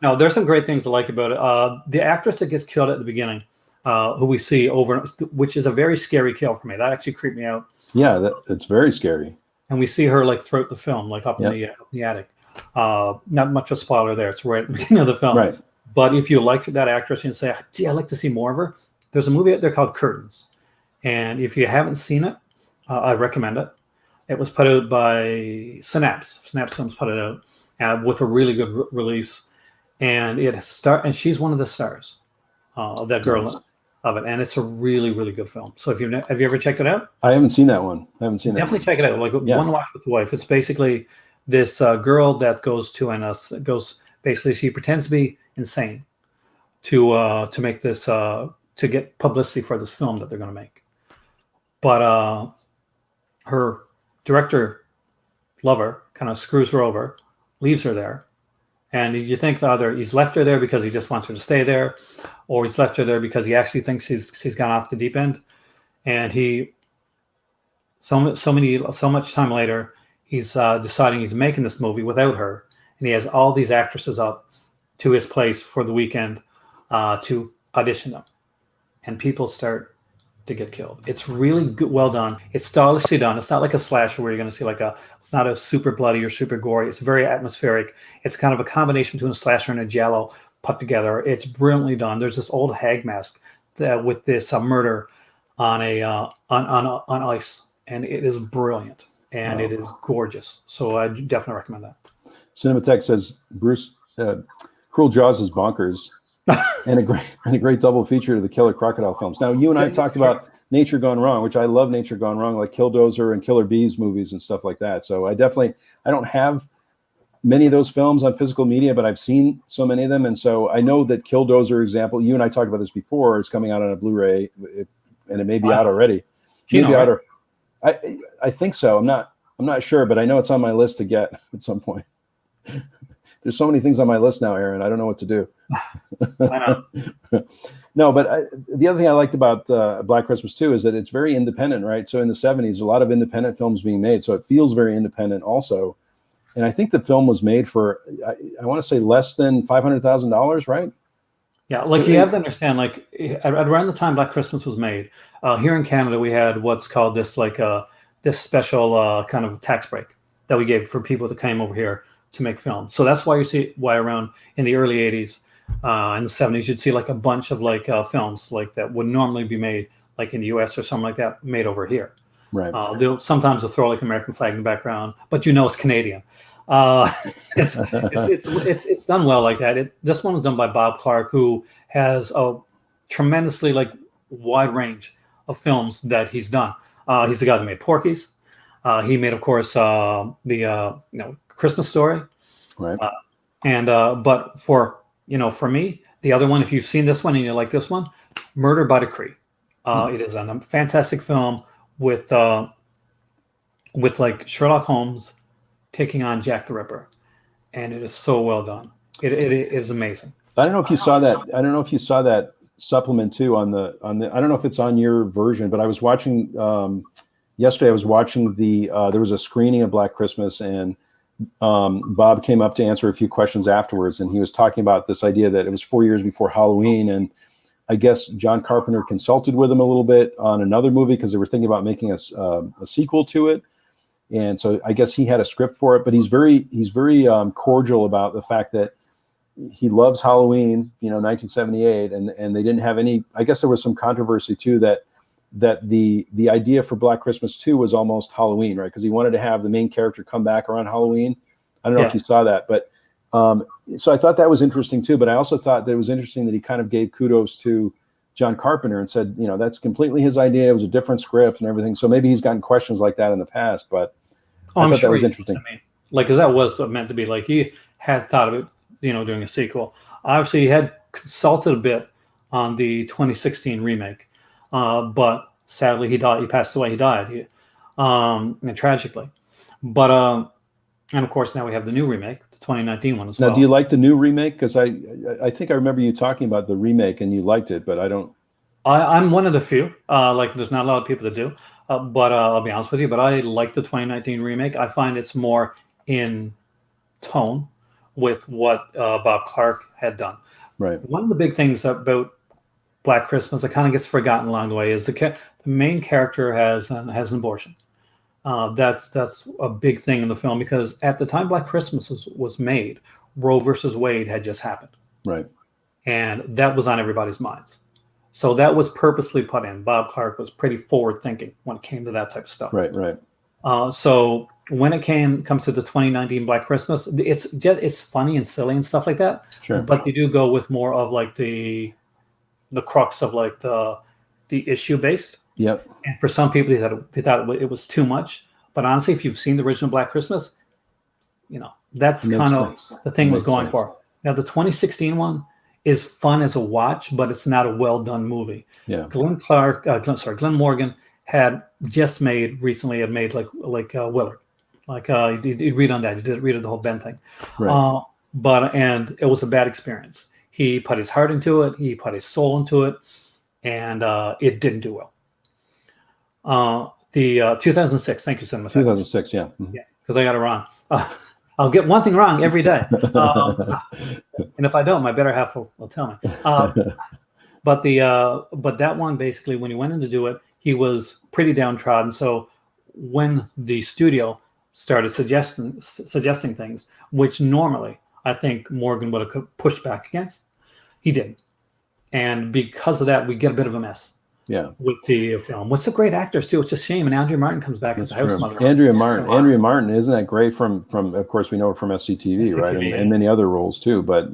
S2: no, there's some great things to like about it. The actress that gets killed at the beginning, who we see which is a very scary kill for me. That actually creeped me out.
S1: Yeah, it's very scary.
S2: And we see her like throughout the film, like up in the attic. Not much of a spoiler there. It's right at the beginning of the film.
S1: Right.
S2: But if you like that actress and say, gee, I'd like to see more of her, there's a movie out there called Curtains. And if you haven't seen it, I recommend it. It was put out by Synapse. Synapse Films put it out with a really good release. And and she's one of the stars of that girl of it. And it's a really, really good film. So have you ever checked it out?
S1: I haven't seen that one.
S2: Definitely check it out. One watch with the wife. It's basically this girl that goes basically she pretends to be insane to make this to get publicity for this film that they're going to make. But her director lover kind of screws her over, leaves her there. And you think either he's left her there because he just wants her to stay there, or he's left her there because he actually thinks she's gone off the deep end. And so much time later, he's deciding he's making this movie without her, and he has all these actresses up to his place for the weekend to audition them, and people start to get killed. It's really good, well done. It's stylishly done. It's not like a slasher where you're going to see it's not a super bloody or super gory. It's very atmospheric. It's kind of a combination between a slasher and a giallo put together. It's brilliantly done. There's this old hag mask with this murder on on ice, and it is brilliant and it is gorgeous. So I definitely recommend that.
S1: Cinematech says Bruce Cruel Jaws is bonkers, and a great double feature to the Killer Crocodile films. Now, you and I talked about Nature Gone Wrong, which I love. Nature Gone Wrong, like Killdozer and Killer Bees movies and stuff like that. So I don't have many of those films on physical media, but I've seen so many of them, and so I know that Killdozer example. You and I talked about this before. It's coming out on a Blu-ray, and it may be out already. Maybe out. Or, I think so. I'm not sure, but I know it's on my list to get at some point. There's so many things on my list now, Aaron. I don't know what to do.
S2: I know.
S1: No, but the other thing I liked about Black Christmas too is that it's very independent, right? So in the 70s, a lot of independent films being made, so it feels very independent also. And I think the film was made for, I want to say less than $500,000, right?
S2: Yeah, like you have to understand, like around the time Black Christmas was made, here in Canada, we had what's called this this special kind of tax break that we gave for people that came over here to make films. So that's why you see why around in the early 80s, in the 70s, you'd see like a bunch of like films like that would normally be made like in the US or something like that, made over here.
S1: Right.
S2: Sometimes they'll throw like American flag in the background, but it's Canadian. It's done well like that. This one was done by Bob Clark, who has a tremendously like wide range of films that he's done. He's the guy that made Porky's. He made, of course, the Christmas Story.
S1: Right.
S2: But for me, the other one, if you've seen this one and you like this one, Murder by Decree. It is a fantastic film with like Sherlock Holmes taking on Jack the Ripper, and it is so well done. It is amazing.
S1: I don't know if you saw that. I don't know if you saw that supplement too on the. I don't know if it's on your version, but I was watching yesterday. I was watching there was a screening of Black Christmas, and Bob came up to answer a few questions afterwards, and he was talking about this idea that it was 4 years before Halloween, and I guess John Carpenter consulted with him a little bit on another movie because they were thinking about making a sequel to it. And so I guess he had a script for it, but he's very cordial about the fact that he loves Halloween, 1978, and they didn't have any. I guess there was some controversy too that the idea for Black Christmas 2 was almost Halloween, right? Because he wanted to have the main character come back around Halloween. I don't know if you saw that, but so I thought that was interesting too. But I also thought that it was interesting that he kind of gave kudos to John Carpenter and said, that's completely his idea. It was a different script and everything. So maybe he's gotten questions like that in the past, but I thought that was interesting.
S2: Because that was meant to be like he had thought of it, doing a sequel. Obviously, he had consulted a bit on the 2016 remake, but sadly, he died. He passed away. He died, and tragically. But and of course, now we have the new remake, the 2019 one as well.
S1: Now, do you like the new remake? Because I think I remember you talking about the remake and you liked it, but I don't.
S2: I'm one of the few. There's not a lot of people that do. But I'll be honest with you, but I like the 2019 remake. I find it's more in tone with what Bob Clark had done.
S1: Right.
S2: One of the big things about Black Christmas that kind of gets forgotten along the way is the main character has an abortion. That's a big thing in the film because at the time Black Christmas was made, Roe versus Wade had just happened.
S1: Right.
S2: And that was on everybody's minds. So that was purposely put in. Bob Clark was pretty forward thinking when it came to that type of stuff.
S1: Right.
S2: So when it comes to the 2019 Black Christmas, it's funny and silly and stuff like that.
S1: Sure.
S2: But they do go with more of like the crux of like the issue based.
S1: Yep.
S2: And for some people, they thought it was too much. But honestly, if you've seen the original Black Christmas, that's kind of the thing was going for. Now the 2016 one is fun as a watch, but it's not a well done movie.
S1: Yeah.
S2: Glenn Morgan had just made like Willard, like you read on that. You did read the whole Ben thing,
S1: right.
S2: And it was a bad experience. He put his heart into it. He put his soul into it, and it didn't do well. The 2006. Thank you so much.
S1: 2006. Yeah. Mm-hmm.
S2: Yeah, because I got it wrong. I'll get one thing wrong every day. And if I don't, my better half will tell me. But that one, basically, when he went in to do it, he was pretty downtrodden. So when the studio started suggesting things, which normally I think Morgan would have pushed back against, he didn't. And because of that, we get a bit of a mess.
S1: Yeah.
S2: with the film. What's the great actors too? It's a shame. And Andrea Martin comes back as the house mother.
S1: Andrea Martin, isn't that great? From of course we know her from SCTV, right, and many other roles too. But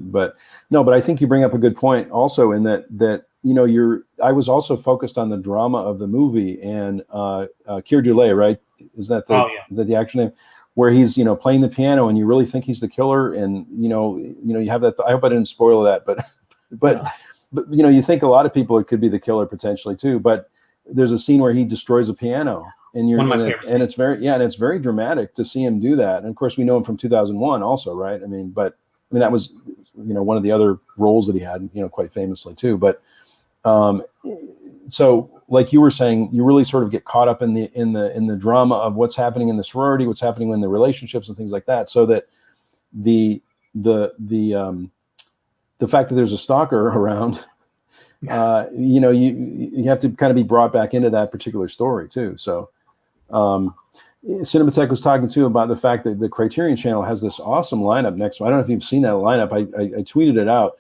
S1: I think you bring up a good point also in that I was also focused on the drama of the movie and Keir Dullea, right? Is that the actual name? Where he's playing the piano and you really think he's the killer, and you have that. I hope I didn't spoil that, but you think a lot of people it could be the killer potentially too. But there's a scene where he destroys a piano, and it's very dramatic to see him do that. And of course we know him from 2001 also, right? I mean that was one of the other roles that he had, quite famously too. But so like you were saying, you really sort of get caught up in the drama of what's happening in the sorority, what's happening in the relationships and things like that, so that the fact that there's a stalker around, you have to kind of be brought back into that particular story too. So Cinematheque was talking too about the fact that the Criterion Channel has this awesome lineup next. I don't know if you've seen that lineup. I tweeted it out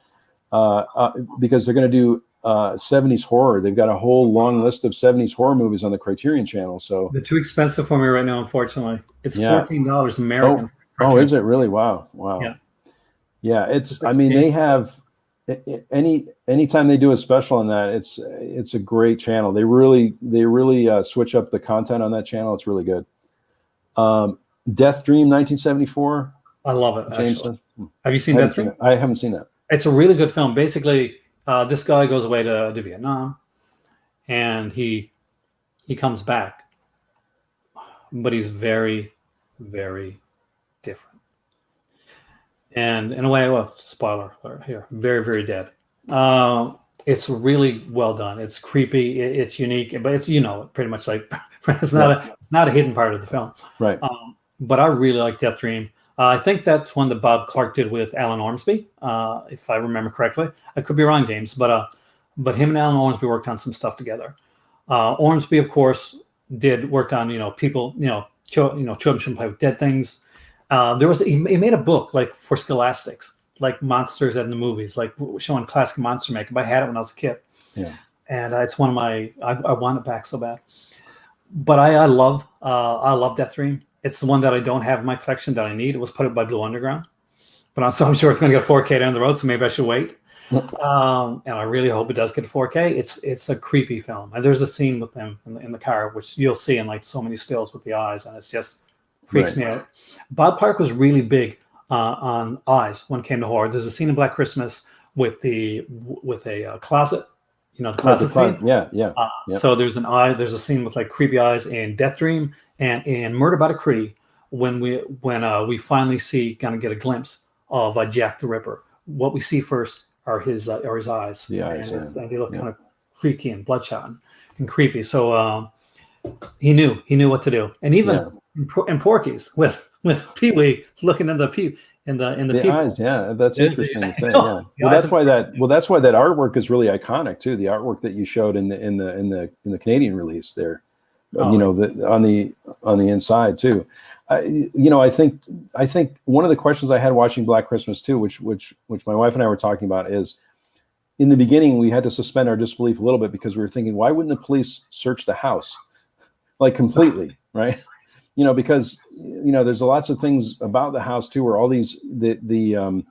S1: because they're going to do 70s horror. They've got a whole long list of 70s horror movies on the Criterion Channel. So
S2: they're too expensive for me right now, unfortunately. It's $14 American.
S1: Oh, is it really? Wow. Yeah, it's. I mean, they have anytime they do a special on that, it's a great channel. They really switch up the content on that channel. It's really good. Death Dream, 1974.
S2: I love it. Actually. Have you seen Death Dream?
S1: I haven't seen that.
S2: It's a really good film. Basically, this guy goes away to Vietnam, and he comes back, but he's very, very different. And in a way, well, spoiler alert here, very, very dead. It's really well done. It's creepy. It's unique, but it's pretty much like it's not a hidden part of the film,
S1: right?
S2: But I really like Death Dream. I think that's one that Bob Clark did with Alan Ormsby, if I remember correctly. I could be wrong, James, but him and Alan Ormsby worked on some stuff together. Ormsby, of course, worked on people children shouldn't play with dead things. He made a book like for scholastics, like monsters in the movies, like showing classic monster makeup. I had it when I was a kid, and it's one of my. I want it back so bad, but I love Death Dream. It's the one that I don't have in my collection that I need. It was put up by Blue Underground, but I'm sure it's going to get 4K down the road, so maybe I should wait. And I really hope it does get 4K. It's a creepy film, and there's a scene with them in the car, which you'll see in like so many stills with the eyes, and it's just freaks me out. Bob Clark was really big on eyes when it came to horror. There's a scene in Black Christmas with a closet. The closet scene.
S1: Yeah.
S2: So there's a scene with like creepy eyes in Death Dream and in Murder by Decree when we finally get a glimpse of Jack the Ripper. What we see first are his eyes.
S1: The eyes,
S2: and they look kind of freaky and bloodshot and creepy. So he knew what to do. And even in Porky's with Pee-wee looking in the people.
S1: Eyes, that's interesting to say. Yeah. Well, that's why that artwork is really iconic too. The artwork that you showed in the Canadian release there, on the inside too. I think one of the questions I had watching Black Christmas too, which my wife and I were talking about, is in the beginning we had to suspend our disbelief a little bit because we were thinking, why wouldn't the police search the house like completely, right? Because there's lots of things about the house too, where all these you're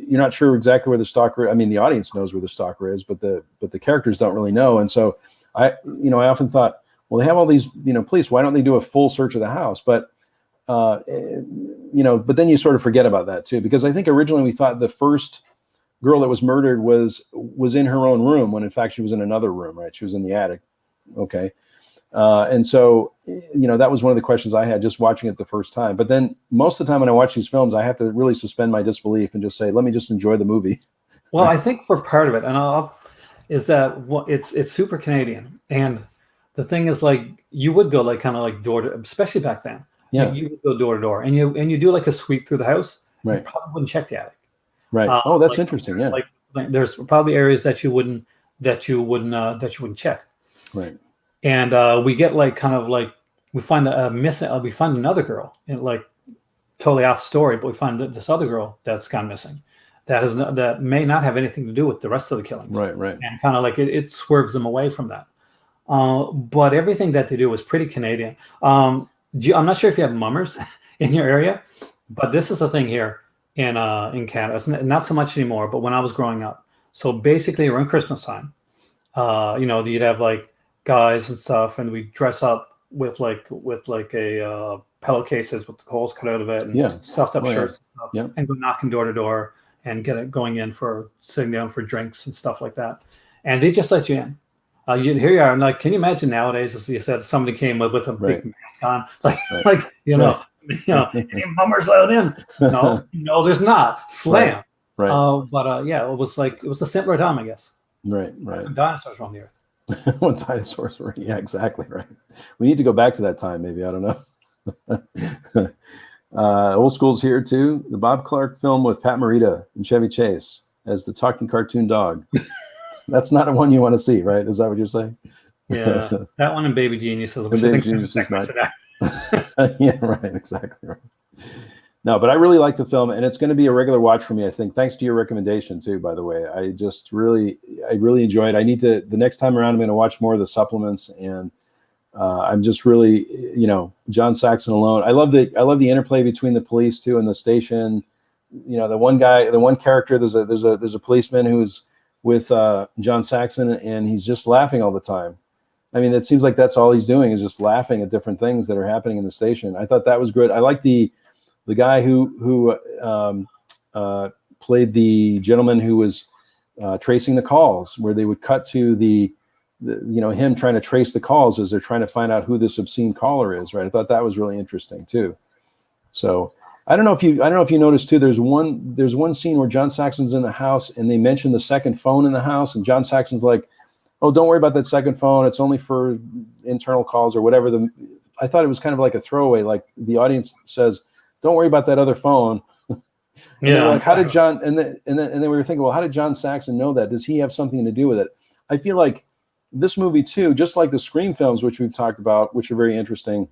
S1: not sure exactly where the stalker. I mean, the audience knows where the stalker is, but the characters don't really know. And so I often thought, well, they have all these police. Why don't they do a full search of the house? But but then you sort of forget about that too, because I think originally we thought the first girl that was murdered was in her own room when in fact she was in another room, right? She was in the attic. Okay. And so, that was one of the questions I had just watching it the first time. But then most of the time when I watch these films, I have to really suspend my disbelief and just say, let me just enjoy the movie.
S2: Well, I think for part of it, is that it's super Canadian. And the thing is, like, you would go like kind of like door to, especially back then. Yeah. You would go door to door and you do like a sweep through the house. Right. You probably wouldn't check the attic.
S1: Right. That's interesting. Yeah.
S2: Like there's probably areas that you wouldn't check.
S1: Right.
S2: And we get like kind of like we find we find another girl, and like totally off story, but we find this other girl that's gone missing. that may not have anything to do with the rest of the killings.
S1: Right.
S2: And kind of like it swerves them away from that. But everything that they do is pretty Canadian. I'm not sure if you have mummers in your area, but this is the thing here in Canada. It's not so much anymore, but when I was growing up. So basically around Christmas time, you'd have like guys and stuff, and we dress up with like a pillowcases with the holes cut out of it and stuffed up shirts and stuff, and go knocking door to door and going in for sitting down for drinks and stuff like that. And they just let you in. Here you are. And like, can you imagine nowadays, as you said, somebody came with a big mask on, any mummers allowed in? No, there's not. Slam.
S1: Right.
S2: It was a simpler time, I guess.
S1: Right.
S2: When dinosaurs were on the earth.
S1: When dinosaurs were, exactly right. We need to go back to that time, maybe. I don't know. Old school's here too. The Bob Clark film with Pat Morita and Chevy Chase as the talking cartoon dog. That's not a one you want to see, right? Is that what you're saying?
S2: Yeah, that one and Baby Geniuses.
S1: Baby Genius is not. Yeah, right. Exactly right. No, but I really like the film, and it's going to be a regular watch for me, I think. Thanks to your recommendation too, by the way. I really enjoyed. I need to, the next time around, I'm going to watch more of the supplements, and I'm just really, John Saxon alone. I love the interplay between the police too and the station. The one character. There's a policeman who's with John Saxon, and he's just laughing all the time. I mean, it seems like that's all he's doing is just laughing at different things that are happening in the station. I thought that was good. I like the guy who played the gentleman who was tracing the calls, where they would cut to him trying to trace the calls as they're trying to find out who this obscene caller is. Right. I thought that was really interesting too. So I don't know if you noticed too. There's one scene where John Saxon's in the house and they mention the second phone in the house, and John Saxon's like, "Oh, don't worry about that second phone. It's only for internal calls or whatever." I thought it was kind of like a throwaway. Like the audience says, "Don't worry about that other phone." Yeah. Like, how did John? And then we were thinking, well, how did John Saxon know that? Does he have something to do with it? I feel like this movie too, just like the Scream films, which we've talked about, which are very interesting.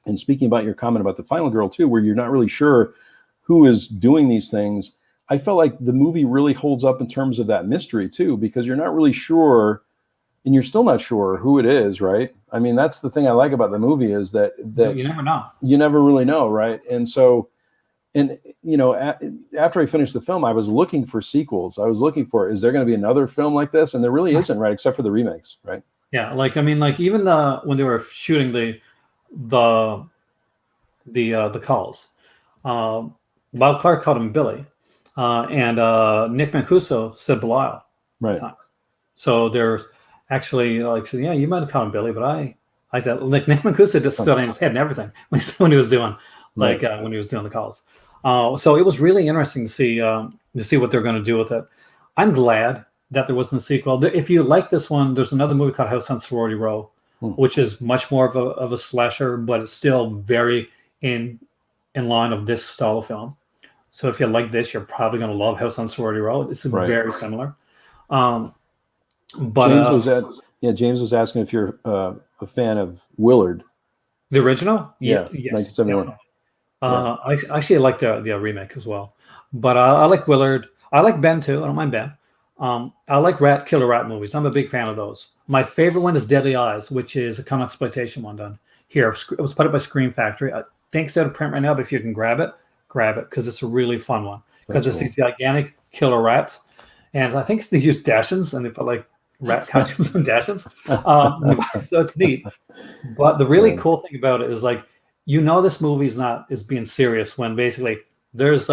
S1: And speaking about your comment about the Final Girl too, where you're not really sure who is doing these things, I felt like the movie really holds up in terms of that mystery too, because you're not really sure, and you're still not sure who it is, right? I mean, that's the thing I like about the movie is that
S2: you never know.
S1: You never really know, right? And so, after I finished the film, I was looking for sequels. I was looking for, is there going to be another film like this? And there really isn't, right? Except for the remakes, right?
S2: Yeah, even when they were shooting the calls, Bob Clark called him Billy, and Nick Mancuso said Belial.
S1: Right.
S2: So there's actually yeah, you might have called him Billy, but I said Nick Mancuso just stood on his head and everything when he was doing when he was doing the calls. So it was really interesting to see what they're going to do with it. I'm glad that there wasn't a sequel. If you like this one, there's another movie called House on Sorority Row, which is much more of a slasher, but it's still very in line of this style of film. So if you like this, you're probably going to love House on Sorority Row. It's very similar. But
S1: James was asking if you're a fan of Willard,
S2: the original.
S1: Yes.
S2: 1971. I actually like the remake as well, but I like Willard. I like Ben too. I don't mind Ben. I like killer rat movies. I'm a big fan of those. My favorite one is Deadly Eyes, which is a common exploitation one done here. It was put up by Scream Factory. I think it's out of print right now, but if you can grab it because it's a really fun one. Because it's these gigantic killer rats, and I think they use Dachshunds, and they put like rat costumes on Dachshunds. So it's neat. But the really cool thing about it is this movie is being serious when basically there's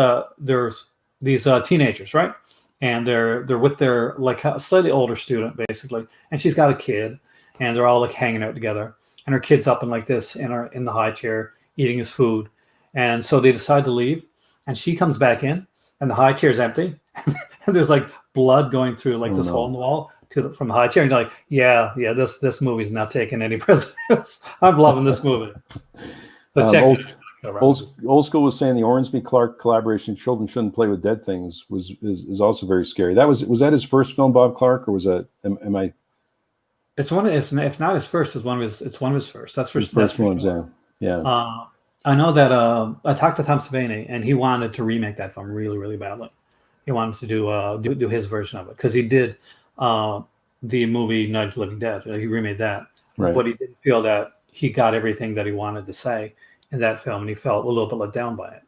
S2: these teenagers, right? And they're with their slightly older student basically, and she's got a kid, and they're all hanging out together, and her kid's up in in the high chair eating his food, and so they decide to leave, and she comes back in, and the high chair is empty, and there's blood going through this hole in the wall from the high chair, and you're like, yeah, this movie's not taking any prisoners. I'm loving this movie. So check it out.
S1: Old School was saying the Ormsby Clark collaboration, Children Shouldn't Play with Dead Things, is also very scary. Was that his first film, Bob Clark, or was that am I?
S2: It's one. If not his first, it's one of his first. That's for
S1: first ones.
S2: Sure.
S1: Yeah.
S2: I know that I talked to Tom Savini, and he wanted to remake that film really, really badly. he wanted to do his version of it, because he did the movie Night of the Living Dead. He remade that,
S1: Right.
S2: but he didn't feel that he got everything that he wanted to say in that film, and he felt a little bit let down by it.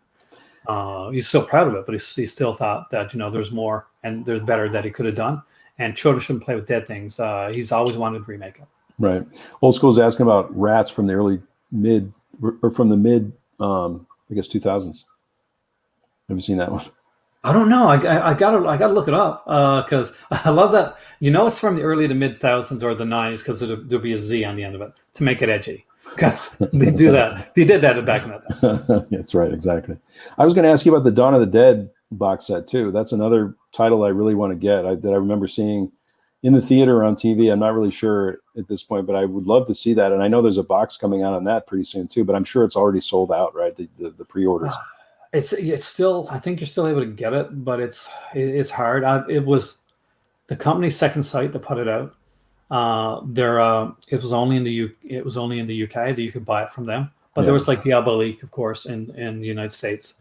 S2: He's still proud of it, but he still thought that there's more and there's better that he could have done. And children shouldn't play with dead things. He's always wanted to remake it.
S1: Right. Old School's asking about Rats from the mid 2000s. Have you seen that one?
S2: I don't know. I gotta look it up, because I love that. It's from the early to mid thousands or the 90s, because there'll be a Z on the end of it to make it edgy. Because they do that. They did that back in that time.
S1: That's right. Exactly. I was going to ask you about the Dawn of the Dead box set too. That's another title I really want to get. That I remember seeing in the theater or on TV. I'm not really sure at this point, but I would love to see that. And I know there's a box coming out on that pretty soon too. But I'm sure it's already sold out, right? The pre-orders.
S2: It's still. I think you're still able to get it, but it's hard. It was the company's second site that put it out. It was only in the UK that you could buy it from them. But there was like the Alba Leak, of course, in the United States,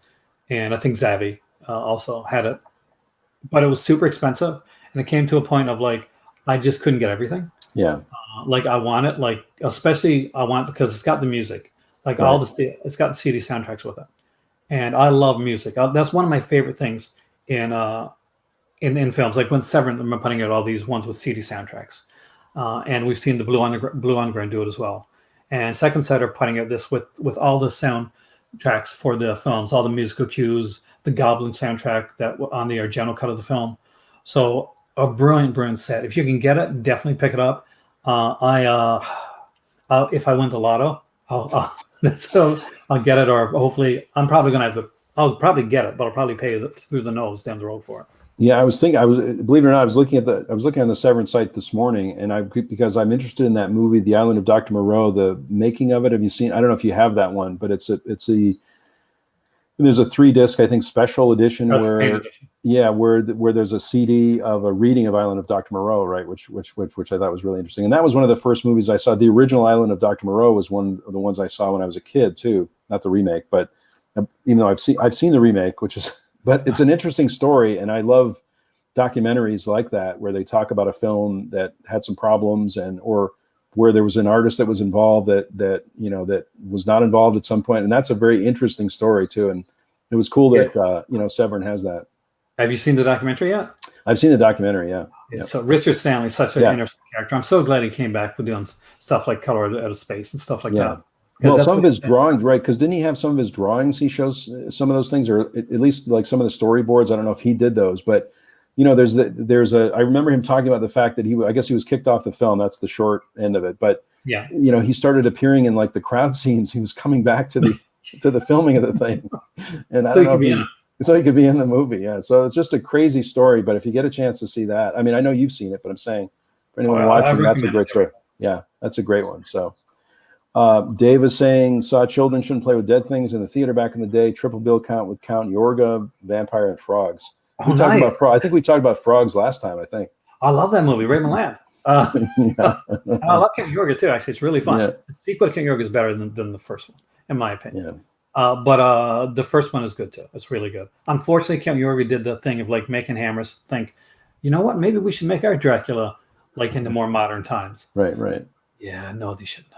S2: and I think Zavi also had it. But it was super expensive, and it came to a point of like I just couldn't get everything.
S1: Yeah.
S2: Like I want it, like especially I want, because it's got the music, like it's got the CD soundtracks with it, and I love music. That's one of my favorite things in films. Like when Severin, I'm putting out all these ones with CD soundtracks, and we've seen the Blue Underground do it as well. And Second Sight are putting out this with all the soundtracks for the films, all the musical cues, the Goblin soundtrack that on the original cut of the film. So a brilliant set. If you can get it, definitely pick it up. If I win the lotto, I'll get it, or hopefully I'll probably get it, but I'll probably pay through the nose down the road for it.
S1: Yeah, believe it or not, I was looking on the Severin site this morning, and because I'm interested in that movie, The Island of Dr. Moreau, the making of it. Have you seen? I don't know if you have that one, but there's a 3-disc, I think, special edition where there's a CD of a reading of Island of Dr. Moreau, right? Which I thought was really interesting, and that was one of the first movies I saw. The original Island of Dr. Moreau was one of the ones I saw when I was a kid too, not the remake, but even though I've seen the remake, but it's an interesting story, and I love documentaries like that where they talk about a film that had some problems or where there was an artist that was involved that was not involved at some point, and that's a very interesting story too. And it was cool that Severin has that.
S2: Have you seen the documentary yet?
S1: I've seen the documentary, yeah.
S2: So Richard Stanley is such an interesting character. I'm so glad he came back with doing stuff like Color Out of Space and stuff like that.
S1: Well, some of his drawings, right? Because didn't he have some of his drawings? He shows some of those things, or at least like some of the storyboards. I don't know if he did those, but I remember him talking about the fact that I guess he was kicked off the film. That's the short end of it. But he started appearing in like the crowd scenes. He was coming back to the filming of the thing, and I don't know so he could be in the movie. Yeah. So it's just a crazy story. But if you get a chance to see that, I mean, I know you've seen it, but I'm saying for anyone watching, that's a great story. Yeah, that's a great one. So. Dave is saying, saw children shouldn't play with dead things in the theater back in the day. Triple bill count with Count Yorga, Vampire and Frogs. I think we talked about Frogs last time. I think.
S2: I love that movie, Raymond Land. I love Count Yorga too. Actually, it's really fun. Yeah. The sequel to Count Yorga is better than the first one, in my opinion. Yeah. But the first one is good too. It's really good. Unfortunately, Count Yorga did the thing of like making Hammers think, you know what? Maybe we should make our Dracula like into more modern times.
S1: Right.
S2: Yeah. No, they shouldn't.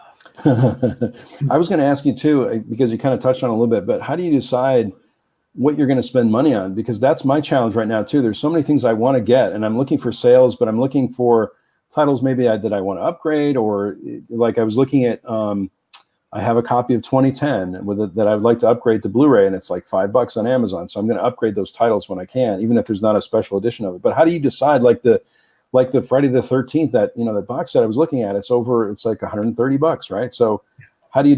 S1: I was going to ask you too, because you kind of touched on it a little bit, but how do you decide what you're going to spend money on? Because that's my challenge right now too. There's so many things I want to get, and I'm looking for sales, but I'm looking for titles maybe that I want to upgrade, or like I was looking at, I have a copy of 2010 that I would like to upgrade to Blu-ray, and it's like $5 on Amazon. So I'm going to upgrade those titles when I can, even if there's not a special edition of it. But how do you decide, like the Friday the 13th, that the box set I was looking at, it's like $130, right? So how do you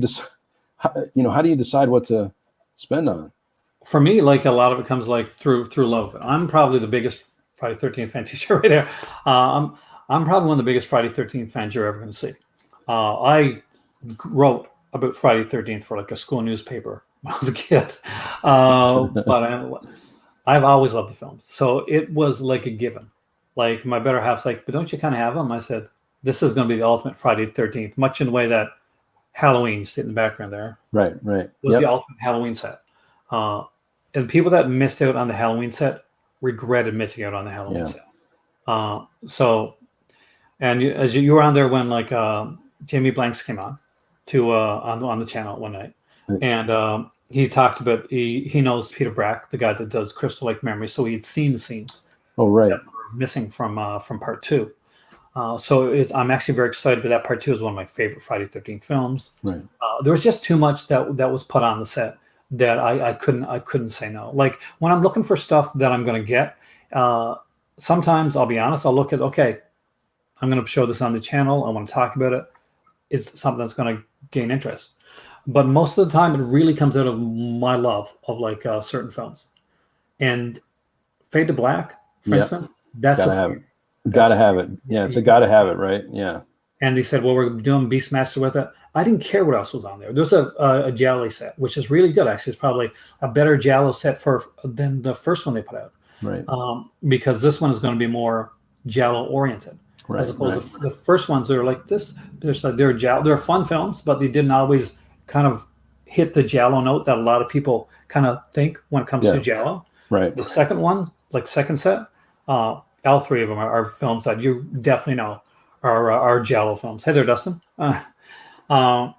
S1: decide what to spend on?
S2: For me, like a lot of it comes like through love. I'm probably the biggest Friday 13th fan teacher right there. I'm probably one of the biggest Friday 13th fans you're ever going to see. I wrote about Friday 13th for like a school newspaper when I was a kid. But I've always loved the films. So it was like a given. Like my better half's like, but don't you kind of have them? I said, this is going to be the ultimate Friday the 13th, much in the way that Halloween, you sit in the background there.
S1: Right.
S2: Was the ultimate Halloween set. And people that missed out on the Halloween set regretted missing out on the Halloween sale. So, and as you were on there when like Jamie Blanks came on to on the channel one night, and he talked about he knows Peter Brack, the guy that does Crystal Lake Memory, so he had seen the scenes.
S1: Oh, right.
S2: That were missing from part 2. So I'm actually very excited. But that part 2 is one of my favorite Friday 13th films.
S1: Right.
S2: There was just too much that was put on the set that I couldn't say no. Like when I'm looking for stuff that I'm going to get, sometimes I'll be honest, I'll look at, okay, I'm going to show this on the channel. I want to talk about it. It's something that's going to gain interest. But most of the time, it really comes out of my love of like certain films. And Fade to Black, for instance, that's
S1: gotta have it. Yeah, it's a gotta have it, right? Yeah.
S2: And they said, well, we're doing Beastmaster with it. I didn't care what else was on there. There's a Giallo set, which is really good, actually. It's probably a better Giallo set than the first one they put out.
S1: Right.
S2: Because this one is going to be more Giallo oriented. Right, as opposed to the first ones that are like this. They're fun films, but they didn't always kind of hit the Giallo note that a lot of people kind of think when it comes to Giallo.
S1: Right.
S2: The second one, like second set, all 3 of them are films that you definitely know are Giallo films. Hey there, Dustin.
S1: And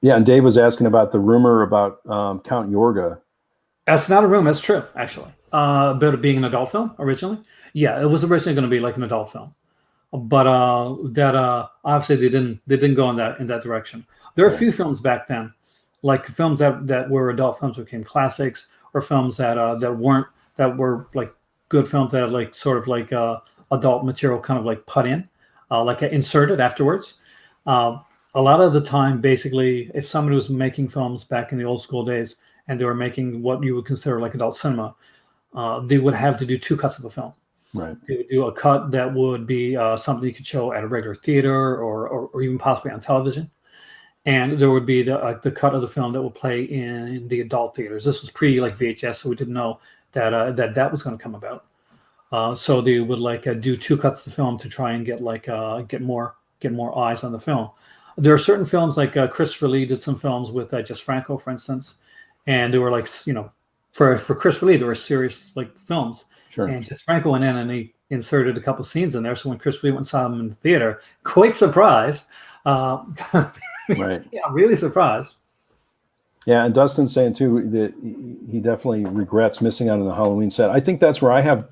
S1: Dave was asking about the rumor about Count Yorga.
S2: That's not a rumor. That's true, actually. About it being an adult film originally. Yeah, it was originally going to be like an adult film, but obviously they didn't go in that direction. There are a few films back then, like films that were adult films became classics, or films that were like good films that had like sort of like adult material kind of like put in, like inserted afterwards. A lot of the time, basically, if somebody was making films back in the old school days and they were making what you would consider like adult cinema, they would have to do 2 cuts of a film.
S1: Right.
S2: They would do a cut that would be something you could show at a regular theater or even possibly on television. And there would be the cut of the film that would play in the adult theaters. This was pre like VHS, so we didn't know that was going to come about. So they would like do 2 cuts of the film to try and get like get more eyes on the film. There are certain films like Christopher Lee did some films with Jess Franco, for instance, and they were like, for Christopher Lee, there were serious like films.
S1: Sure.
S2: And Jess Franco went in and he inserted a couple scenes in there. So when Christopher Lee went and saw them in the theater, quite surprised.
S1: Right. Yeah,
S2: really surprised.
S1: Yeah, and Dustin's saying too that he definitely regrets missing out on the Halloween set. I think that's where I have,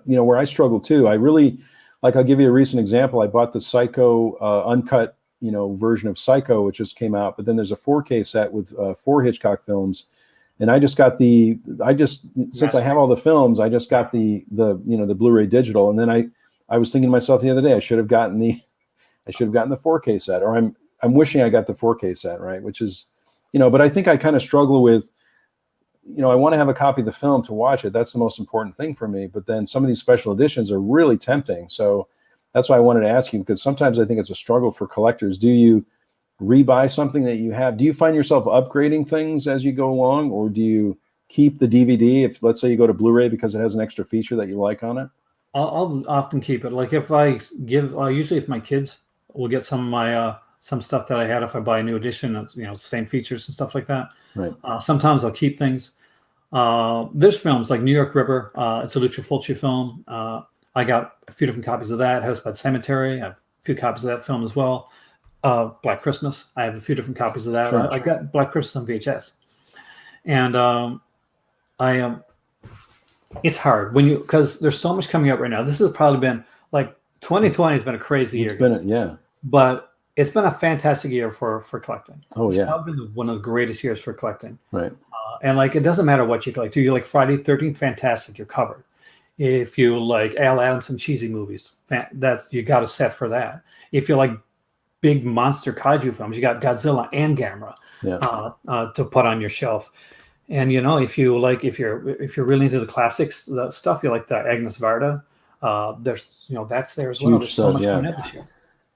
S1: where I struggle too. I really, like, I'll give you a recent example. I bought the Psycho uncut, version of Psycho, which just came out, but then there's a 4K set with 4 Hitchcock films. And since I have all the films, I just got the Blu-ray digital. And then I was thinking to myself the other day, I should have gotten the 4K set, or I'm wishing I got the 4K set, right? Which is, but I think I kind of struggle with, I want to have a copy of the film to watch it. That's the most important thing for me. But then some of these special editions are really tempting. So that's why I wanted to ask you, because sometimes I think it's a struggle for collectors. Do you rebuy something that you have? Do you find yourself upgrading things as you go along, or do you keep the DVD if, let's say, you go to Blu-ray because it has an extra feature that you like on it?
S2: I'll often keep it. Like if I usually if my kids will get some of my some stuff that I had if I buy a new edition, same features and stuff like that.
S1: Right.
S2: Sometimes I'll keep things. There's films like New York Ripper. It's a Lucio Fulci film. I got a few different copies of that. House by the Cemetery. I have a few copies of that film as well. Black Christmas. I have a few different copies of that.
S1: Sure.
S2: I got Black Christmas on VHS. And it's hard because there's so much coming out right now. This has probably been like 2020 has been a crazy year. But it's been a fantastic year for collecting.
S1: It's
S2: probably been one of the greatest years for collecting.
S1: Right.
S2: And like, it doesn't matter what you collect. Do you like Friday the 13th? Fantastic. You're covered. If you like Al Adams and cheesy movies, you got a set for that. If you like big monster kaiju films, you got Godzilla and Gamera to put on your shelf. And if you're really into the classics, the stuff you like, the Agnes Varda, there's that's there as well.
S1: Huge
S2: There's so much
S1: stuff,
S2: coming out this year.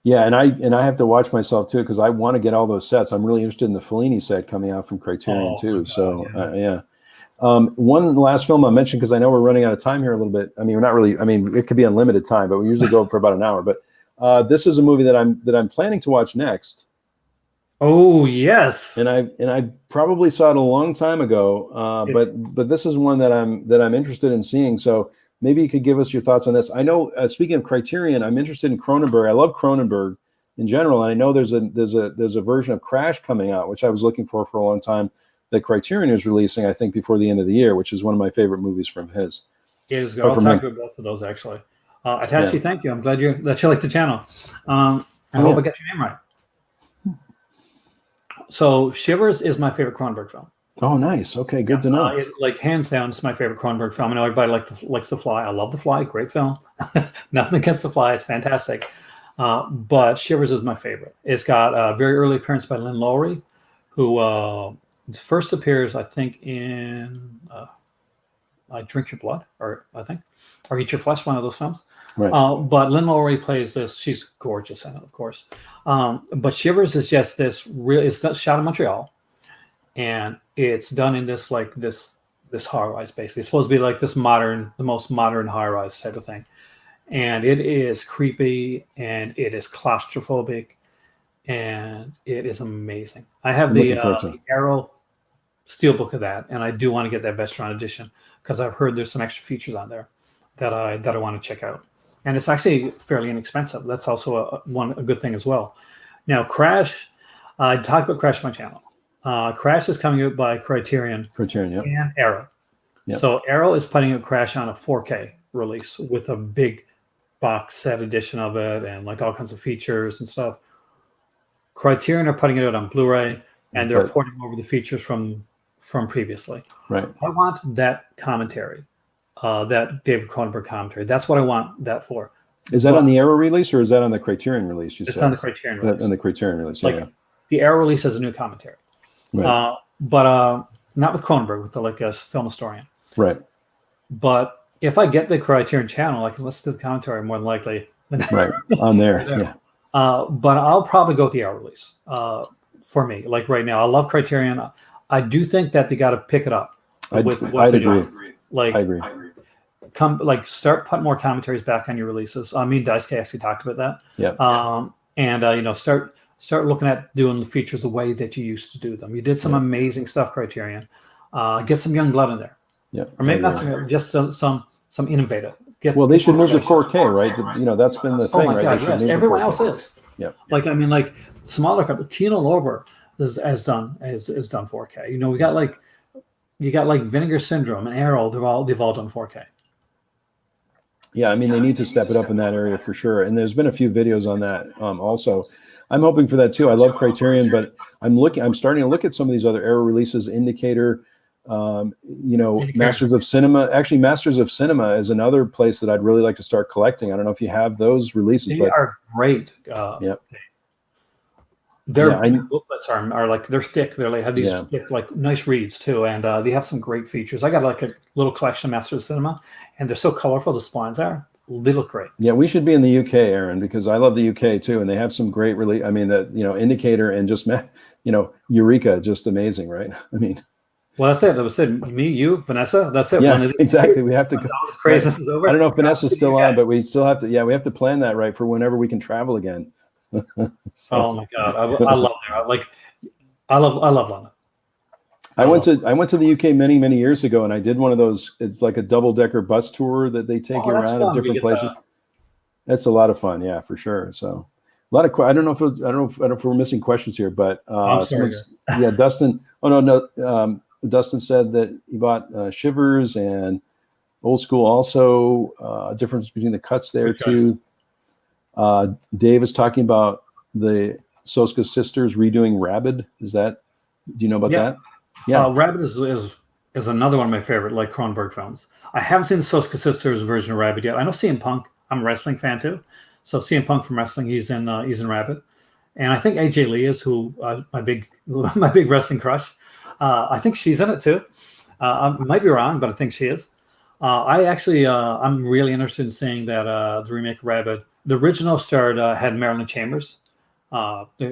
S1: Yeah, and I have to watch myself too, because I want to get all those sets. I'm really interested in the Fellini set coming out from Criterion too. One last film I'll mention, because I know we're running out of time here a little bit. I mean, we're not really. I mean, it could be unlimited time, but we usually go for about an hour. But this is a movie that I'm planning to watch next.
S2: Oh yes.
S1: and I probably saw it a long time ago, but this is one that I'm interested in seeing. So maybe you could give us your thoughts on this. I know, speaking of Criterion, I'm interested in Cronenberg. I love Cronenberg in general, and I know there's a version of Crash coming out, which I was looking for a long time, that Criterion is releasing, I think, before the end of the year, which is one of my favorite movies from his.
S2: It is good. I'll talk about both of those actually. Itachi, thank you. I'm glad you like the channel. I hope I got your name right. So Shivers is my favorite Cronenberg film.
S1: Oh, nice. Okay, good to know.
S2: Like hands down, it's my favorite Cronenberg film. I know everybody likes The Fly. I love The Fly. Great film. Nothing against The Fly. It's fantastic. But Shivers is my favorite. It's got a very early appearance by Lynn Lowry, who first appears, I think, in Drink Your Blood, or Eat Your Flesh, one of those films.
S1: Right.
S2: But Lynn Lowry plays this. She's gorgeous in it, of course. But Shivers is just this it's shot in Montreal, and it's done in this high-rise, basically. It's supposed to be like the most modern high-rise type of thing. And it is creepy, and it is claustrophobic, and it is amazing. I have the Arrow steelbook of that, and I do want to get that Vestron edition because I've heard there's some extra features on there that I want to check out. And it's actually fairly inexpensive. That's also a good thing as well. Now, Crash, I talked about Crash on my channel. Crash is coming out by Criterion
S1: yep.
S2: And Arrow. Yep. So Arrow is putting out Crash on a 4K release with a big box set edition of it and like all kinds of features and stuff. Criterion are putting it out on Blu-ray, and they're porting over the features from previously.
S1: Right.
S2: I want that commentary. That David Cronenberg commentary. That's what I want that for.
S1: Is that on the Arrow release or is that on the Criterion release?
S2: It's on the Criterion release.
S1: On the Criterion release,
S2: yeah. The Arrow release has a new commentary. Right. But not with Cronenberg, with a film historian.
S1: Right.
S2: But if I get the Criterion channel, I can listen to the commentary more than likely.
S1: Right. On there. Yeah.
S2: But I'll probably go with the Arrow release for me. Like right now, I love Criterion. I do think that they got to pick it up.
S1: I'd agree.
S2: I
S1: agree.
S2: Start putting more commentaries back on your releases. Me and Daisuke actually talked about that.
S1: Yeah.
S2: And start looking at doing the features the way that you used to do them. You did some amazing stuff, Criterion. Get some young blood in there.
S1: Yeah.
S2: Or maybe not some, just some innovative.
S1: They should move to 4K, right? That's been the thing, right?
S2: God, yes. Everyone else is.
S1: Yeah.
S2: Smaller companies. Kino Lorber has done 4K. You got Vinegar Syndrome and Arrow. They've all done 4K.
S1: Yeah, they need to step it up in that area for sure. And there's been a few videos on that also. I'm hoping for that too. I love Criterion, but I'm starting to look at some of these other Arrow releases. Indicator, Masters of Cinema. Actually, Masters of Cinema is another place that I'd really like to start collecting. I don't know if you have those releases.
S2: They are great. Their booklets are they're thick. They have these thick, nice reads too, and they have some great features. I got a little collection of Masters of Cinema, and they're so colorful. The splines are. They look great. Yeah,
S1: we should be in the UK, Aaron, because I love the UK too, and they have some great Indicator and just Eureka, just amazing, right?
S2: Well, that's it. That was it. Me, you, Vanessa. That's it.
S1: Yeah, exactly. We have to go.
S2: All this craziness is over.
S1: I don't know if Vanessa's still on, but we still have to. Yeah, we have to plan that right for whenever we can travel again.
S2: Oh my God, I love there. I love London.
S1: I went to the UK many years ago, and I did one of those. It's like a double-decker bus tour that they take you around at different places. That's a lot of fun, yeah, for sure. So a lot of I don't know if we're missing questions here, but Dustin. Oh no, Dustin said that he bought Shivers and Old School also. Difference between the cuts there too. Dave is talking about the Soska sisters redoing Rabid. Do you know about that? Yeah,
S2: Rabid is another one of my favorite Cronenberg films. I haven't seen the Soska sisters version of Rabid yet. I know CM Punk. I'm a wrestling fan too, so CM Punk from wrestling, he's in Rabid, and I think AJ Lee is my big wrestling crush. I think she's in it too. I might be wrong, but I think she is. I'm really interested in seeing that the remake of Rabid. The original had Marilyn Chambers.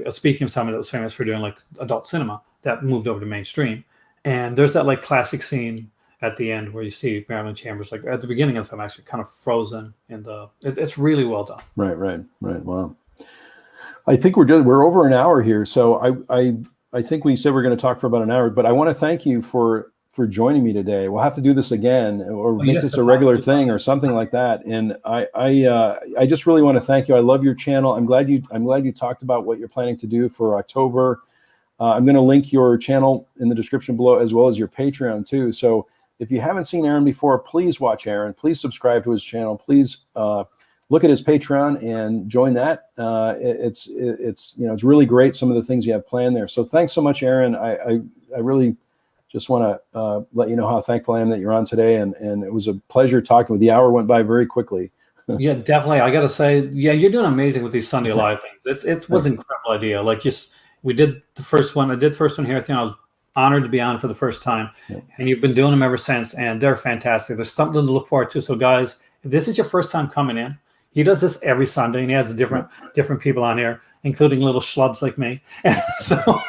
S2: Speaking of someone that was famous for doing adult cinema, that moved over to mainstream. And there's that classic scene at the end where you see Marilyn Chambers at the beginning of the film actually kind of frozen in the. It's really well done.
S1: Right. Wow. I think we're over an hour here. So I think we said we're going to talk for about an hour, but I want to thank you for joining me today. We'll have to do this again, or make this a regular thing or something like that. And I just really want to thank you. I love your channel. I'm glad you talked about what you're planning to do for October. I'm going to link your channel in the description below, as well as your Patreon too. So if you haven't seen Aaron before, please watch Aaron. Please subscribe to his channel. Please look at his Patreon and join that. It's really great, some of the things you have planned there. So thanks so much, Aaron. I really just want to let you know how thankful I am that you're on today, and it was a pleasure talking with you. The hour went by very quickly.
S2: Yeah, definitely. I got to say, yeah, you're doing amazing with these Sunday live things. It was an incredible idea. Like, we did the first one. I did the first one here. I think I was honored to be on for the first time, and you've been doing them ever since, and they're fantastic. There's something to look forward to. So, guys, if this is your first time coming in, he does this every Sunday, and he has different people on here, including little schlubs like me. So,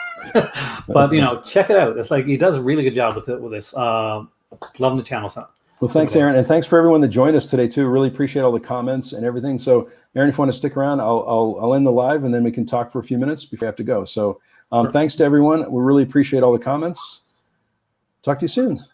S2: but check it out. It's like he does a really good job with this. Loving the channel, so.
S1: Well, thanks, Aaron, and thanks for everyone that joined us today too. Really appreciate all the comments and everything. So, Aaron, if you want to stick around, I'll end the live, and then we can talk for a few minutes before I have to go. So, thanks to everyone. We really appreciate all the comments. Talk to you soon.